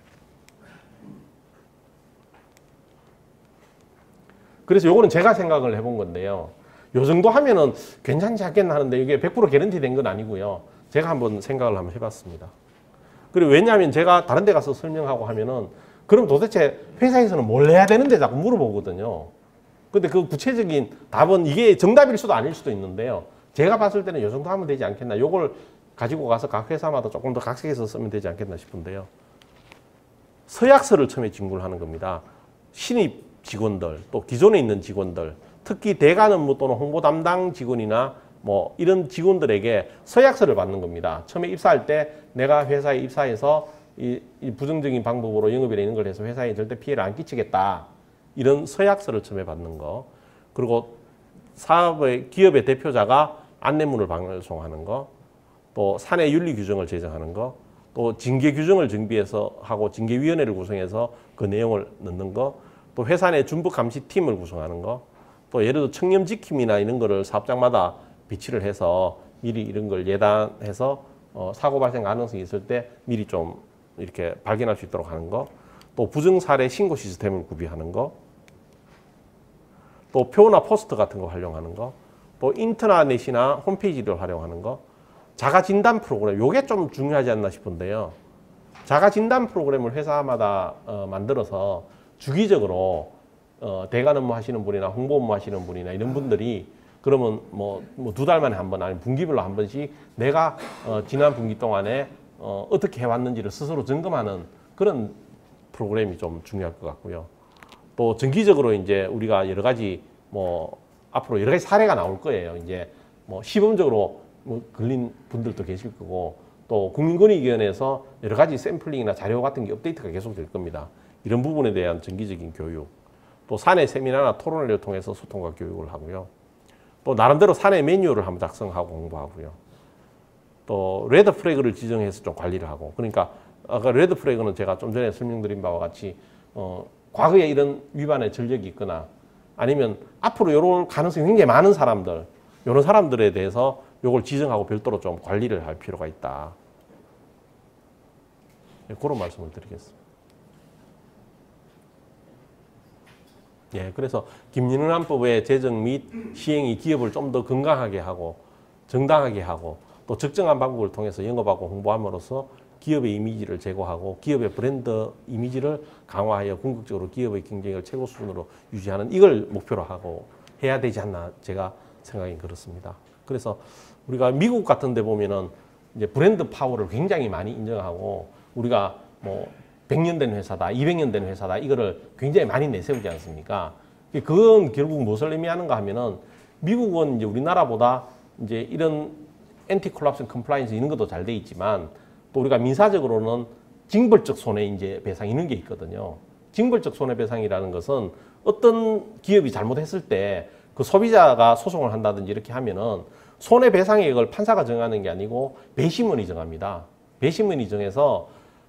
그래서 요거는 제가 생각을 해본 건데요. 요 정도 하면은 괜찮지 않겠나 하는데 이게 100% 개런티 된 건 아니고요. 제가 한번 생각을 한번 해봤습니다. 그리고 왜냐하면 제가 다른 데 가서 설명하고 하면은 그럼 도대체 회사에서는 뭘 해야 되는데 자꾸 물어보거든요. 근데 그 구체적인 답은 이게 정답일 수도 아닐 수도 있는데요. 제가 봤을 때는 요 정도 하면 되지 않겠나. 요걸 가지고 가서 각 회사마다 조금 더 각색해서 쓰면 되지 않겠나 싶은데요. 서약서를 처음에 진구를 하는 겁니다. 신입 직원들, 또 기존에 있는 직원들, 특히 대관 업무 또는 홍보 담당 직원이나 뭐 이런 직원들에게 서약서를 받는 겁니다. 처음에 입사할 때 내가 회사에 입사해서 이 부정적인 방법으로 영업이나 이런 걸 해서 회사에 절대 피해를 안 끼치겠다. 이런 서약서를 처음에 받는 거. 그리고 기업의 대표자가 안내문을 방송하는 거. 또 사내 윤리 규정을 제정하는 거. 또 징계 규정을 정비해서 하고 징계위원회를 구성해서 그 내용을 넣는 거. 또 회사 내 준법 감시팀을 구성하는 거. 또 예를 들어 청렴 지킴이나 이런 거를 사업장마다 비치를 해서 미리 이런 걸 예단해서 사고 발생 가능성이 있을 때 미리 좀 이렇게 발견할 수 있도록 하는 거. 또 부정 사례 신고 시스템을 구비하는 거. 또 표나 포스터 같은 거 활용하는 거. 또 인터넷이나 홈페이지를 활용하는 거. 자가 진단 프로그램, 요게 좀 중요하지 않나 싶은데요. 자가 진단 프로그램을 회사마다 만들어서 주기적으로 대관 업무 하시는 분이나 홍보 업무 하시는 분이나 이런 분들이 그러면 뭐 2달 만에 한 번, 아니면 분기별로 한 번씩 내가 지난 분기 동안에 어떻게 해왔는지를 스스로 점검하는 그런 프로그램이 좀 중요할 것 같고요. 또 정기적으로 이제 우리가 여러 가지 뭐 앞으로 여러 가지 사례가 나올 거예요. 이제 뭐 시범적으로 뭐 걸린 분들도 계실 거고, 또 국민권익위원회에서 여러 가지 샘플링이나 자료 같은 게 업데이트가 계속 될 겁니다. 이런 부분에 대한 정기적인 교육, 또 사내 세미나나 토론회를 통해서 소통과 교육을 하고요. 또 나름대로 사내 매뉴얼을 한번 작성하고 공부하고요. 또 레드 플래그를 지정해서 좀 관리를 하고, 그러니까 아까 레드 플래그는 제가 좀 전에 설명드린 바와 같이 과거에 이런 위반의 전력이 있거나 아니면 앞으로 이런 가능성이 굉장히 많은 사람들, 이런 사람들에 대해서 이걸 지정하고 별도로 좀 관리를 할 필요가 있다. 네, 그런 말씀을 드리겠습니다. 예, 그래서 김영란법의 제정 및 시행이 기업을 좀 더 건강하게 하고 정당하게 하고 또 적정한 방법을 통해서 영업하고 홍보함으로써 기업의 이미지를 제고하고 기업의 브랜드 이미지를 강화하여 궁극적으로 기업의 경쟁을 최고 수준으로 유지하는 이걸 목표로 하고 해야 되지 않나 제가 생각이 그렇습니다. 그래서 우리가 미국 같은 데 보면은 이제 브랜드 파워를 굉장히 많이 인정하고 우리가 뭐 100년 된 회사다, 200년 된 회사다 이거를 굉장히 많이 내세우지 않습니까? 그건 결국 무엇을 의미하는가 하면은 미국은 이제 우리나라보다 이제 이런 엔티 콜랍션 컴플라이언스 이런 것도 잘 돼 있지만 또 우리가 민사적으로는 징벌적 손해 배상 이런 게 있거든요. 징벌적 손해배상이라는 것은 어떤 기업이 잘못했을 때 그 소비자가 소송을 한다든지 이렇게 하면은 손해배상액을 판사가 정하는 게 아니고 배심원이 정합니다. 배심원이 정해서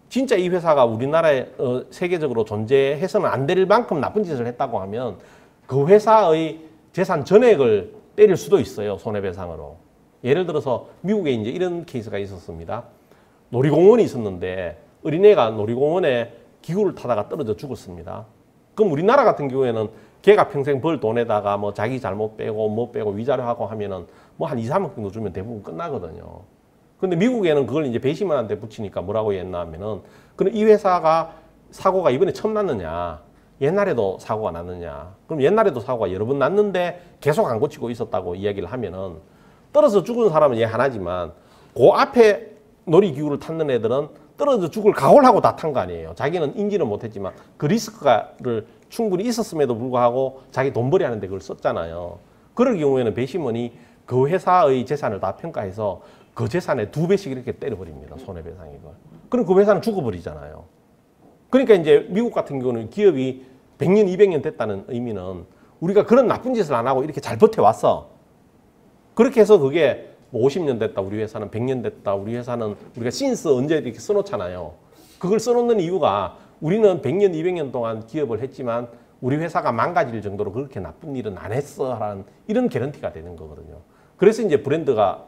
진짜 이 회사가 우리나라에 세계적으로 존재해서는 안 될 만큼 나쁜 짓을 했다고 하면 그 회사의 재산 전액을 때릴 수도 있어요. 손해배상으로. 예를 들어서 미국에 이제 이런 케이스가 있었습니다. 놀이공원이 있었는데 어린애가 놀이공원에 기구를 타다가 떨어져 죽었습니다. 그럼 우리나라 같은 경우에는 걔가 평생 벌 돈에다가 뭐 자기 잘못 빼고 뭐 빼고 위자료 하고 하면은 뭐 한 2, 3억 정도 주면 대부분 끝나거든요. 근데 미국에는 그걸 이제 배심원한테 붙이니까 뭐라고 했나 하면은 그럼 이 회사가 사고가 이번에 처음 났느냐? 옛날에도 사고가 났느냐? 그럼 옛날에도 사고가 여러 번 났는데 계속 안 고치고 있었다고 이야기를 하면은 떨어져 죽은 사람은 얘 하나지만 그 앞에 놀이기구를 탔는 애들은 떨어져 죽을 각오를 하고 다 탄 거 아니에요. 자기는 인지는 못했지만 그 리스크를 충분히 있었음에도 불구하고 자기 돈벌이 하는데 그걸 썼잖아요. 그럴 경우에는 배심원이 그 회사의 재산을 다 평가해서 그 재산의 2배씩 이렇게 때려버립니다. 손해배상액을. 그럼 그 회사는 죽어버리잖아요. 그러니까 이제 미국 같은 경우는 기업이 100년, 200년 됐다는 의미는 우리가 그런 나쁜 짓을 안 하고 이렇게 잘 버텨왔어. 그렇게 해서 그게 뭐 50년 됐다, 우리 회사는 100년 됐다, 우리 회사는 우리가 신스 언제 이렇게 써놓잖아요. 그걸 써놓는 이유가 우리는 100년, 200년 동안 기업을 했지만 우리 회사가 망가질 정도로 그렇게 나쁜 일은 안 했어 라는 이런 개런티가 되는 거거든요. 그래서 이제 브랜드가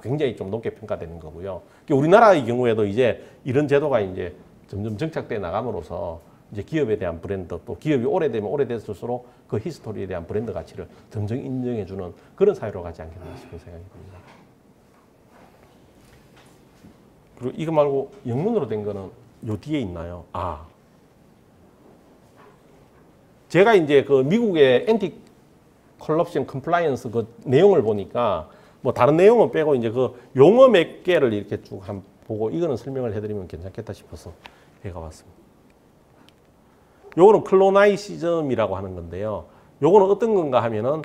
굉장히 좀 높게 평가되는 거고요. 우리나라의 경우에도 이제 이런 제도가 이제 점점 정착돼 나감으로써 이제 기업에 대한 브랜드 또 기업이 오래되면 오래될수록 그 히스토리에 대한 브랜드 가치를 점점 인정해주는 그런 사회로 가지 않겠나 싶은 생각이 듭니다. 그리고 이거 말고 영문으로 된 거는 요 뒤에 있나요? 아, 제가 이제 그 미국의 엔티 컬럽션 컴플라이언스 그 내용을 보니까 뭐 다른 내용은 빼고 이제 그 용어 몇 개를 이렇게 쭉 한 보고 이거는 설명을 해드리면 괜찮겠다 싶어서 해가 왔습니다. 요거는 클로나이시즘이라고 하는 건데요. 요거는 어떤 건가 하면은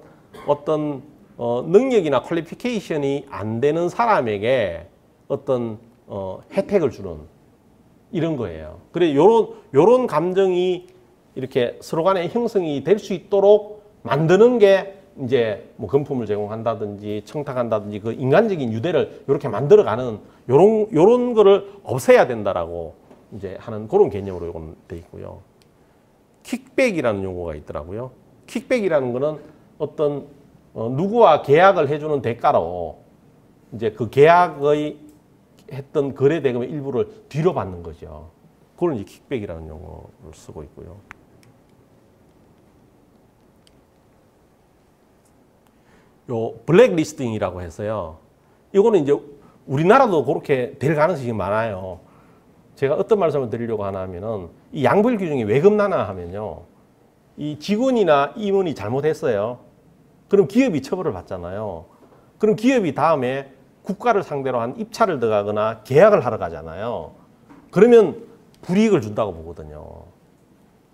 어떤 능력이나 퀄리피케이션이 안 되는 사람에게 어떤 혜택을 주는 이런 거예요. 그래 요런 감정이 이렇게 서로 간에 형성이 될 수 있도록 만드는 게 이제 뭐 금품을 제공한다든지 청탁한다든지 그 인간적인 유대를 이렇게 만들어가는 요런 거를 없애야 된다라고 이제 하는 그런 개념으로 이건 돼 있고요. 킥백이라는 용어가 있더라고요. 킥백이라는 거는 어떤 누구와 계약을 해주는 대가로 이제 그 계약의 했던 거래 대금의 일부를 뒤로 받는 거죠. 그걸 이제 킥백이라는 용어를 쓰고 있고요. 요 블랙리스팅이라고 해서요. 이거는 이제 우리나라도 그렇게 될 가능성이 많아요. 제가 어떤 말씀을 드리려고 하나 하면은 이 양벌 규정이 왜 겁나나 하면요. 이 직원이나 임원이 잘못했어요. 그럼 기업이 처벌을 받잖아요. 그럼 기업이 다음에 국가를 상대로 한 입찰을 들어가거나 계약을 하러 가잖아요. 그러면 불이익을 준다고 보거든요.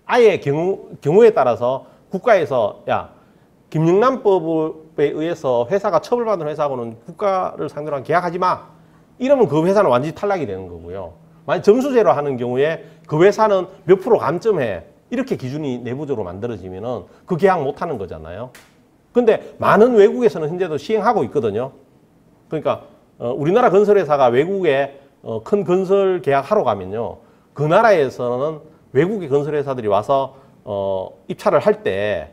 아예 경우에 따라서 국가에서 야, 김영란법에 의해서 회사가 처벌받은 회사하고는 국가를 상대로 한 계약하지 마. 이러면 그 회사는 완전히 탈락이 되는 거고요. 만약 점수제로 하는 경우에 그 회사는 몇 프로 감점해. 이렇게 기준이 내부적으로 만들어지면은 그 계약 못 하는 거잖아요. 근데 많은 외국에서는 현재도 시행하고 있거든요. 그러니까 우리나라 건설회사가 외국에 큰 건설 계약하러 가면요. 그 나라에서는 외국의 건설회사들이 와서 입찰을 할 때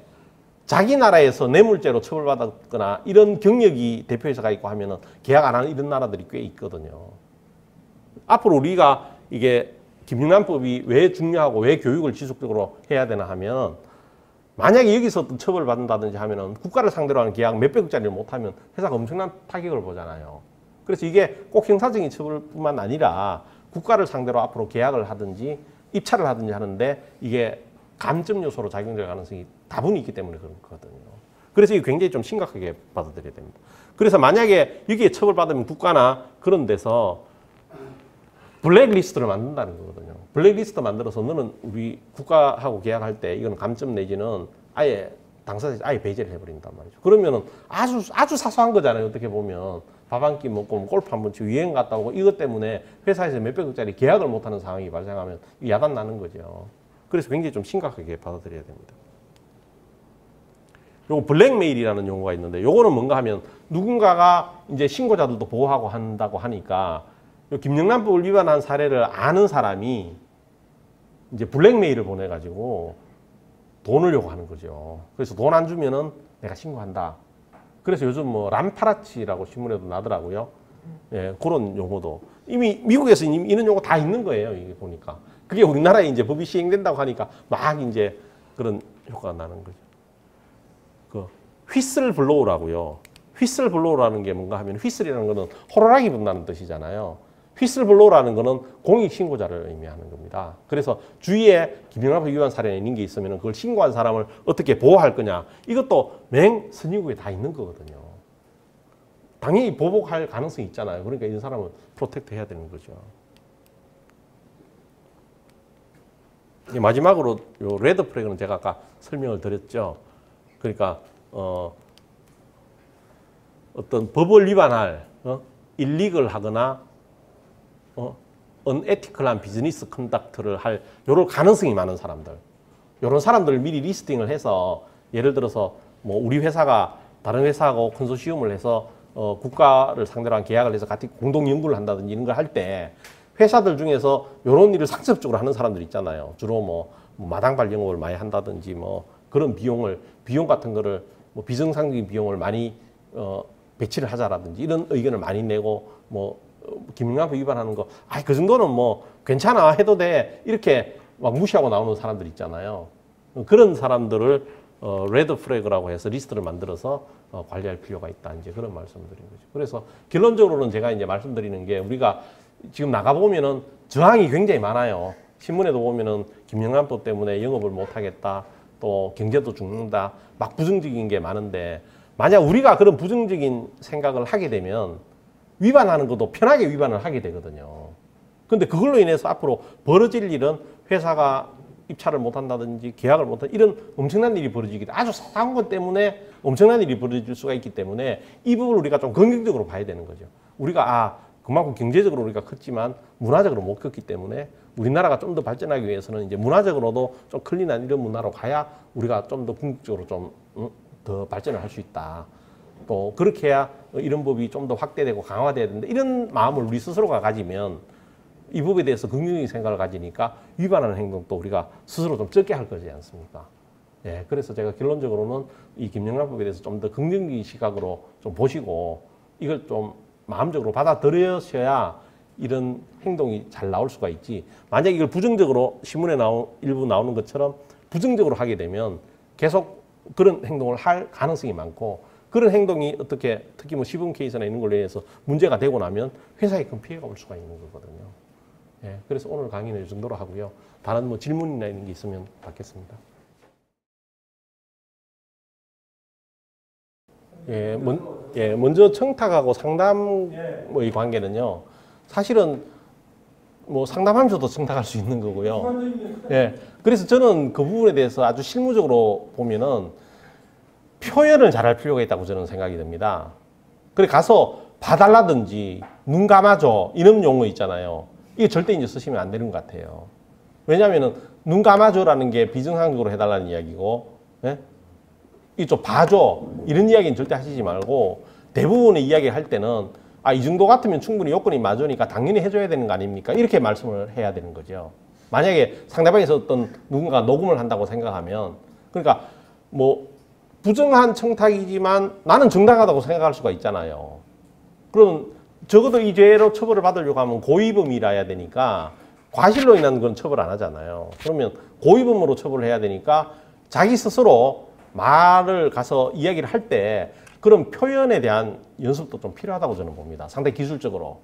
자기 나라에서 뇌물죄로 처벌받았거나 이런 경력이 대표회사가 있고 하면은 계약 안 하는 이런 나라들이 꽤 있거든요. 앞으로 우리가 이게 김영란법이 왜 중요하고 왜 교육을 지속적으로 해야 되나 하면 만약에 여기서 어떤 처벌을 받는다든지 하면은 국가를 상대로 하는 계약 몇백억짜리를 못하면 회사가 엄청난 타격을 보잖아요. 그래서 이게 꼭 형사적인 처벌뿐만 아니라 국가를 상대로 앞으로 계약을 하든지 입찰을 하든지 하는데 이게 감점 요소로 작용될 가능성이 다분히 있기 때문에 그런 거거든요. 그래서 이게 굉장히 좀 심각하게 받아들여야 됩니다. 그래서 만약에 여기에 처벌받으면 국가나 그런 데서 블랙리스트를 만든다는 거거든요. 블랙리스트 만들어서 너는 우리 국가하고 계약할 때 이건 감점 내지는 아예 당사자 아예 배제를 해버린단 말이죠. 그러면은 아주 사소한 거잖아요. 어떻게 보면 밥 한 끼 먹고 골프 한 번 치고 여행 갔다 오고 이것 때문에 회사에서 몇백억짜리 계약을 못하는 상황이 발생하면 야단 나는 거죠. 그래서 굉장히 좀 심각하게 받아들여야 됩니다. 요거 블랙메일이라는 용어가 있는데 요거는 뭔가 하면 누군가가 이제 신고자들도 보호하고 한다고 하니까 요 김영란법을 위반한 사례를 아는 사람이 이제 블랙메일을 보내가지고 돈을 요구하는 거죠. 그래서 돈 안 주면은 내가 신고한다. 그래서 요즘 뭐 람파라치라고 신문에도 나더라고요. 예, 그런 용어도 이미 미국에서 이미 이런 용어 다 있는 거예요. 이게 보니까 그게 우리나라에 이제 법이 시행된다고 하니까 막 이제 그런 효과가 나는 거죠. 그 휘슬 블로우라고요. 휘슬 블로우라는 게 뭔가 하면 휘슬이라는 거는 호루라기 분다는 뜻이잖아요. 휘슬 블로우라는 거는 공익 신고자를 의미하는 겁니다. 그래서 주위에 김영란법 위반 사례가 있는 게 있으면 그걸 신고한 사람을 어떻게 보호할 거냐. 이것도 맹 선진국에 다 있는 거거든요. 당연히 보복할 가능성이 있잖아요. 그러니까 이 사람은 프로텍트 해야 되는 거죠. 마지막으로 요 레드 플래그는 제가 아까 설명을 드렸죠. 그러니까 어떤 법을 위반할 일리걸하거나 언에티컬한 비즈니스 컨덕트를 할 요런 가능성이 많은 사람들, 요런 사람들을 미리 리스팅을 해서 예를 들어서 뭐 우리 회사가 다른 회사하고 컨소시엄을 해서 국가를 상대로 한 계약을 해서 같이 공동 연구를 한다든지 이런 걸 할 때 회사들 중에서 요런 일을 상습적으로 하는 사람들 있잖아요. 주로 뭐 마당발 영업을 많이 한다든지 뭐 그런 비용 같은 거를 뭐 비정상적인 비용을 많이 배치를 하자라든지 이런 의견을 많이 내고 뭐 김영란법 위반하는 거, 그 정도는 뭐 괜찮아 해도 돼 이렇게 막 무시하고 나오는 사람들 있잖아요. 그런 사람들을 레드 플래그라고 해서 리스트를 만들어서 관리할 필요가 있다 이제 그런 말씀을 드린 거죠. 그래서 결론적으로는 제가 이제 말씀드리는 게 우리가 지금 나가 보면은 저항이 굉장히 많아요. 신문에도 보면은 김영란법 때문에 영업을 못 하겠다, 또 경제도 죽는다, 막 부정적인 게 많은데 만약 우리가 그런 부정적인 생각을 하게 되면 위반하는 것도 편하게 위반을 하게 되거든요. 근데 그걸로 인해서 앞으로 벌어질 일은 회사가 입찰을 못한다든지 계약을 못한 이런 엄청난 일이 벌어지기 때문에 아주 사소한 것 때문에 엄청난 일이 벌어질 수가 있기 때문에 이 부분을 우리가 좀 긍정적으로 봐야 되는 거죠. 우리가 그만큼 경제적으로 우리가 컸지만 문화적으로 못 컸기 때문에 우리나라가 좀 더 발전하기 위해서는 이제 문화적으로도 좀 클린한 이런 문화로 가야 우리가 좀 더 궁극적으로 좀 더 발전을 할 수 있다. 또 그렇게 해야 이런 법이 좀 더 확대되고 강화돼야 되는데 이런 마음을 우리 스스로가 가지면 이 법에 대해서 긍정적인 생각을 가지니까 위반하는 행동도 우리가 스스로 좀 적게 할 거지 않습니까? 예, 그래서 제가 결론적으로는 이 김영란법에 대해서 좀 더 긍정적인 시각으로 좀 보시고 이걸 좀 마음적으로 받아들여셔야 이런 행동이 잘 나올 수가 있지. 만약 이걸 부정적으로 신문에 일부 나오는 것처럼 부정적으로 하게 되면 계속 그런 행동을 할 가능성이 많고 그런 행동이 어떻게 특히 뭐 시범 케이스나 이런 걸로 인해서 문제가 되고 나면 회사에 큰 피해가 올 수가 있는 거거든요. 예, 그래서 오늘 강의는 이 정도로 하고요. 다른 뭐 질문이나 이런 게 있으면 받겠습니다. 먼저 청탁하고 상담의 관계는요. 사실은 뭐 상담하면서도 청탁할 수 있는 거고요. 예, 그래서 저는 그 부분에 대해서 아주 실무적으로 보면은 표현을 잘할 필요가 있다고 저는 생각이 듭니다. 그래 가서 봐달라든지 눈 감아줘 이런 용어 있잖아요. 이게 절대 이제 쓰시면 안 되는 것 같아요. 왜냐하면은 눈 감아줘라는 게 비정상적으로 해달라는 이야기고, 예? 이 좀 봐줘 이런 이야기는 절대 하시지 말고 대부분의 이야기 할 때는 이 정도 같으면 충분히 요건이 맞으니까 당연히 해줘야 되는 거 아닙니까? 이렇게 말씀을 해야 되는 거죠. 만약에 상대방에서 어떤 누군가 녹음을 한다고 생각하면 그러니까 뭐 부정한 청탁이지만 나는 정당하다고 생각할 수가 있잖아요. 그럼 적어도 이 죄로 처벌을 받으려고 하면 고의범이라 해야 되니까 과실로 인한 건 처벌 안 하잖아요. 그러면 고의범으로 처벌을 해야 되니까 자기 스스로 말을 가서 이야기를 할 때 그런 표현에 대한 연습도 좀 필요하다고 저는 봅니다. 상당히 기술적으로.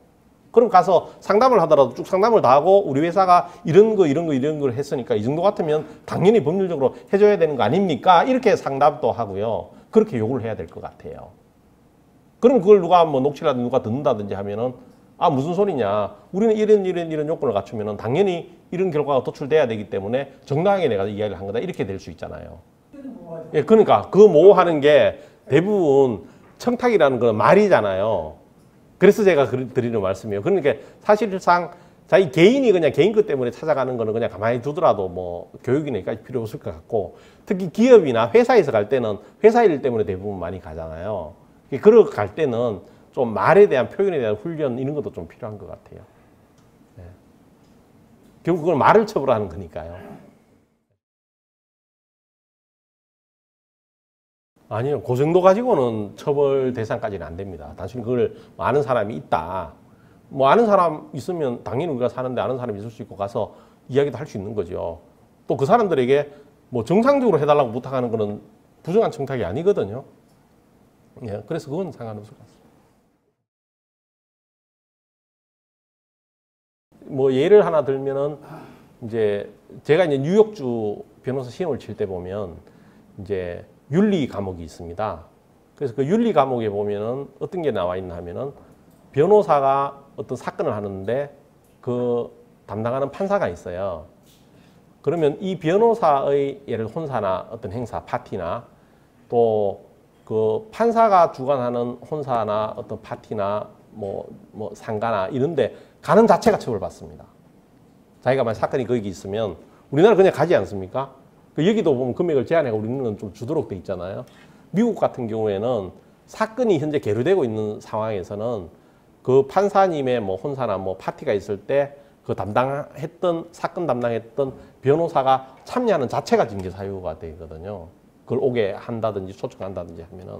그럼 가서 상담을 하더라도 쭉 상담을 다 하고 우리 회사가 이런 걸 했으니까 이 정도 같으면 당연히 법률적으로 해줘야 되는 거 아닙니까? 이렇게 상담도 하고요. 그렇게 요구를 해야 될 것 같아요. 그럼 그걸 누가 뭐 녹취라든지 누가 듣는다든지 하면은 아 무슨 소리냐. 우리는 이런 요건을 갖추면은 당연히 이런 결과가 도출돼야 되기 때문에 정당하게 내가 이야기를 한 거다. 이렇게 될 수 있잖아요. 예, 그러니까 그 모호하는 게 대부분 청탁이라는 건 말이잖아요. 그래서 제가 드리는 말씀이에요. 그러니까 사실상 자기 개인이 그냥 개인 것 때문에 찾아가는 거는 그냥 가만히 두더라도 뭐 교육이나 여기까지 필요 없을 것 같고 특히 기업이나 회사에서 갈 때는 회사 일 때문에 대부분 많이 가잖아요. 그러 갈 때는 좀 말에 대한 표현에 대한 훈련 이런 것도 좀 필요한 것 같아요. 네. 결국 그건 말을 처벌하는 거니까요. 아니요. 그 정도 가지고는 처벌 대상까지는 안 됩니다. 단순히 그걸 아는 사람이 있다. 뭐 아는 사람 있으면 당연히 우리가 사는데 아는 사람이 있을 수 있고 가서 이야기도 할 수 있는 거죠. 또 그 사람들에게 뭐 정상적으로 해달라고 부탁하는 거는 부정한 청탁이 아니거든요. 예, 그래서 그건 상관없을 것 같습니다. 뭐 예를 하나 들면은 이제 제가 이제 뉴욕주 변호사 시험을 칠 때 보면 이제 윤리 과목이 있습니다. 그래서 그 윤리 과목에 보면은 어떤 게 나와 있나 하면은 변호사가 어떤 사건을 하는데 그 담당하는 판사가 있어요. 그러면 이 변호사의 예를 혼사나 어떤 행사, 파티나 또 그 판사가 주관하는 혼사나 어떤 파티나 뭐 상가나 이런데 가는 자체가 처벌받습니다. 자기가 만약 사건이 거기 있으면 우리나라 그냥 가지 않습니까? 여기도 보면 금액을 제한해서 우리는 좀 주도록 돼 있잖아요. 미국 같은 경우에는 사건이 현재 계류되고 있는 상황에서는 그 판사님의 뭐 혼사나 뭐 파티가 있을 때 그 사건 담당했던 변호사가 참여하는 자체가 징계 사유가 되거든요. 그걸 오게 한다든지 초청한다든지 하면은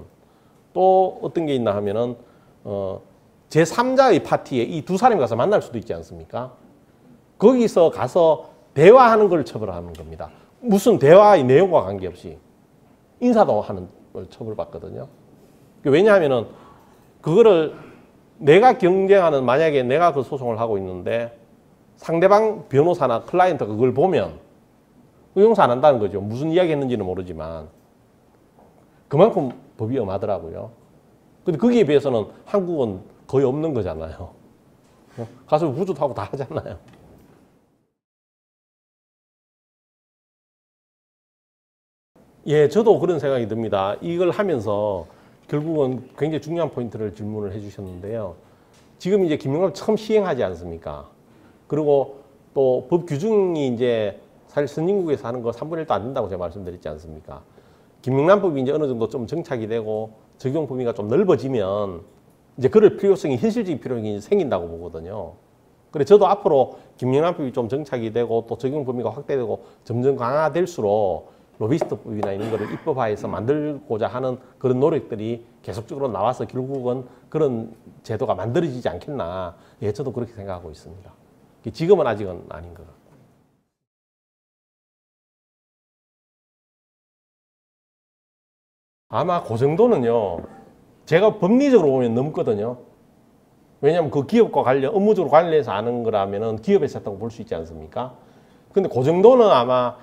또 어떤 게 있나 하면은 제3자의 파티에 이 두 사람이 가서 만날 수도 있지 않습니까? 거기서 가서 대화하는 걸 처벌하는 겁니다. 무슨 대화의 내용과 관계없이 인사도 하는 걸 처벌받거든요. 왜냐하면은 그거를 내가 경쟁하는 만약에 내가 그 소송을 하고 있는데 상대방 변호사나 클라이언트가 그걸 보면 용서 안 한다는 거죠. 무슨 이야기 했는지는 모르지만 그만큼 법이 엄하더라고요. 근데 거기에 비해서는 한국은 거의 없는 거잖아요. 가서 후주도 하고 다 하잖아요. 예, 저도 그런 생각이 듭니다. 이걸 하면서 결국은 굉장히 중요한 포인트를 질문을 해주셨는데요. 지금 이제 김영란 처음 시행하지 않습니까? 그리고 또 법 규정이 이제 사실 선진국에서 하는 거 3분의 1도 안 된다고 제가 말씀드렸지 않습니까? 김영란법이 이제 어느 정도 좀 정착이 되고 적용 범위가 좀 넓어지면 이제 그럴 필요성이 현실적인 필요성이 생긴다고 보거든요. 그래 저도 앞으로 김영란법이 좀 정착이 되고 또 적용 범위가 확대되고 점점 강화될수록 로비스트법이나 이런 거를 입법화해서 만들고자 하는 그런 노력들이 계속적으로 나와서 결국은 그런 제도가 만들어지지 않겠나. 예, 저도 그렇게 생각하고 있습니다. 지금은 아직은 아닌 것 같고. 아마 그 정도는요. 제가 법리적으로 보면 넘거든요. 왜냐하면 그 기업과 업무적으로 관련해서 아는 거라면은 기업에서 했다고 볼 수 있지 않습니까? 근데 그 정도는 아마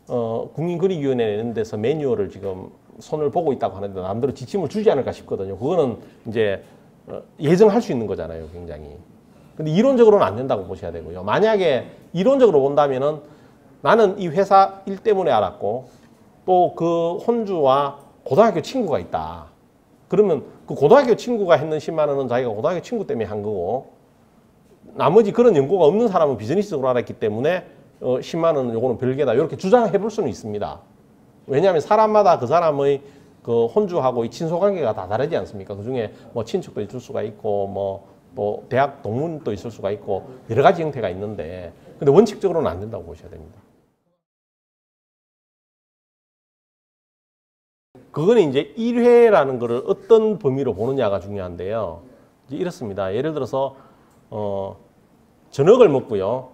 국민권익위원회 이런 데서 매뉴얼을 지금 손을 보고 있다고 하는데 남대로 지침을 주지 않을까 싶거든요. 그거는 이제 예정할 수 있는 거잖아요, 굉장히. 근데 이론적으로는 안 된다고 보셔야 되고요. 만약에 이론적으로 본다면은 나는 이 회사 일 때문에 알았고 또 그 혼주와 고등학교 친구가 있다. 그러면 그 고등학교 친구가 했는 10만 원은 자기가 고등학교 친구 때문에 한 거고 나머지 그런 연고가 없는 사람은 비즈니스적으로 알았기 때문에 10만 원은 요거는 별개다. 이렇게 주장해 볼 수는 있습니다. 왜냐하면 사람마다 그 사람의 그 혼주하고 이 친소관계가 다 다르지 않습니까? 그 중에 뭐 친척도 있을 수가 있고 뭐 또 대학 동문도 있을 수가 있고 여러 가지 형태가 있는데 근데 원칙적으로는 안 된다고 보셔야 됩니다. 그거는 이제 1회라는 거를 어떤 범위로 보느냐가 중요한데요. 이제 이렇습니다. 예를 들어서 저녁을 먹고요.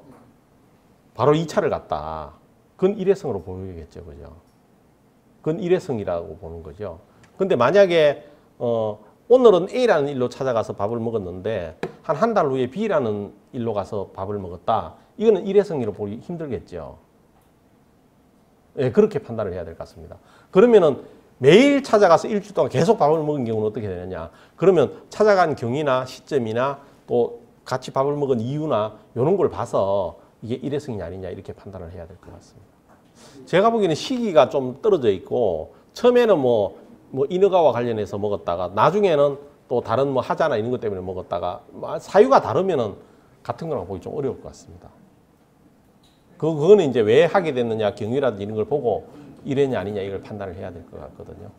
바로 2차를 갔다. 그건 일회성으로 보이겠죠. 그죠? 그건 일회성이라고 보는 거죠. 근데 만약에 오늘은 A라는 일로 찾아가서 밥을 먹었는데 한 달 후에 B라는 일로 가서 밥을 먹었다. 이거는 일회성으로 보기 힘들겠죠. 예, 그렇게 판단을 해야 될 것 같습니다. 그러면은 매일 찾아가서 일주일 동안 계속 밥을 먹은 경우는 어떻게 되느냐. 그러면 찾아간 경위나 시점이나 또 같이 밥을 먹은 이유나 이런 걸 봐서 이게 일회성이 아니냐 이렇게 판단을 해야 될 것 같습니다. 제가 보기에는 시기가 좀 떨어져 있고 처음에는 뭐 인허가와 관련해서 먹었다가 나중에는 또 다른 뭐 하자나 이런 것 때문에 먹었다가 사유가 다르면은 같은 거라고 보기 좀 어려울 것 같습니다. 그거는 이제 왜 하게 됐느냐 경위라든지 이런 걸 보고 이랬냐 아니냐 이걸 판단을 해야 될 것 같거든요.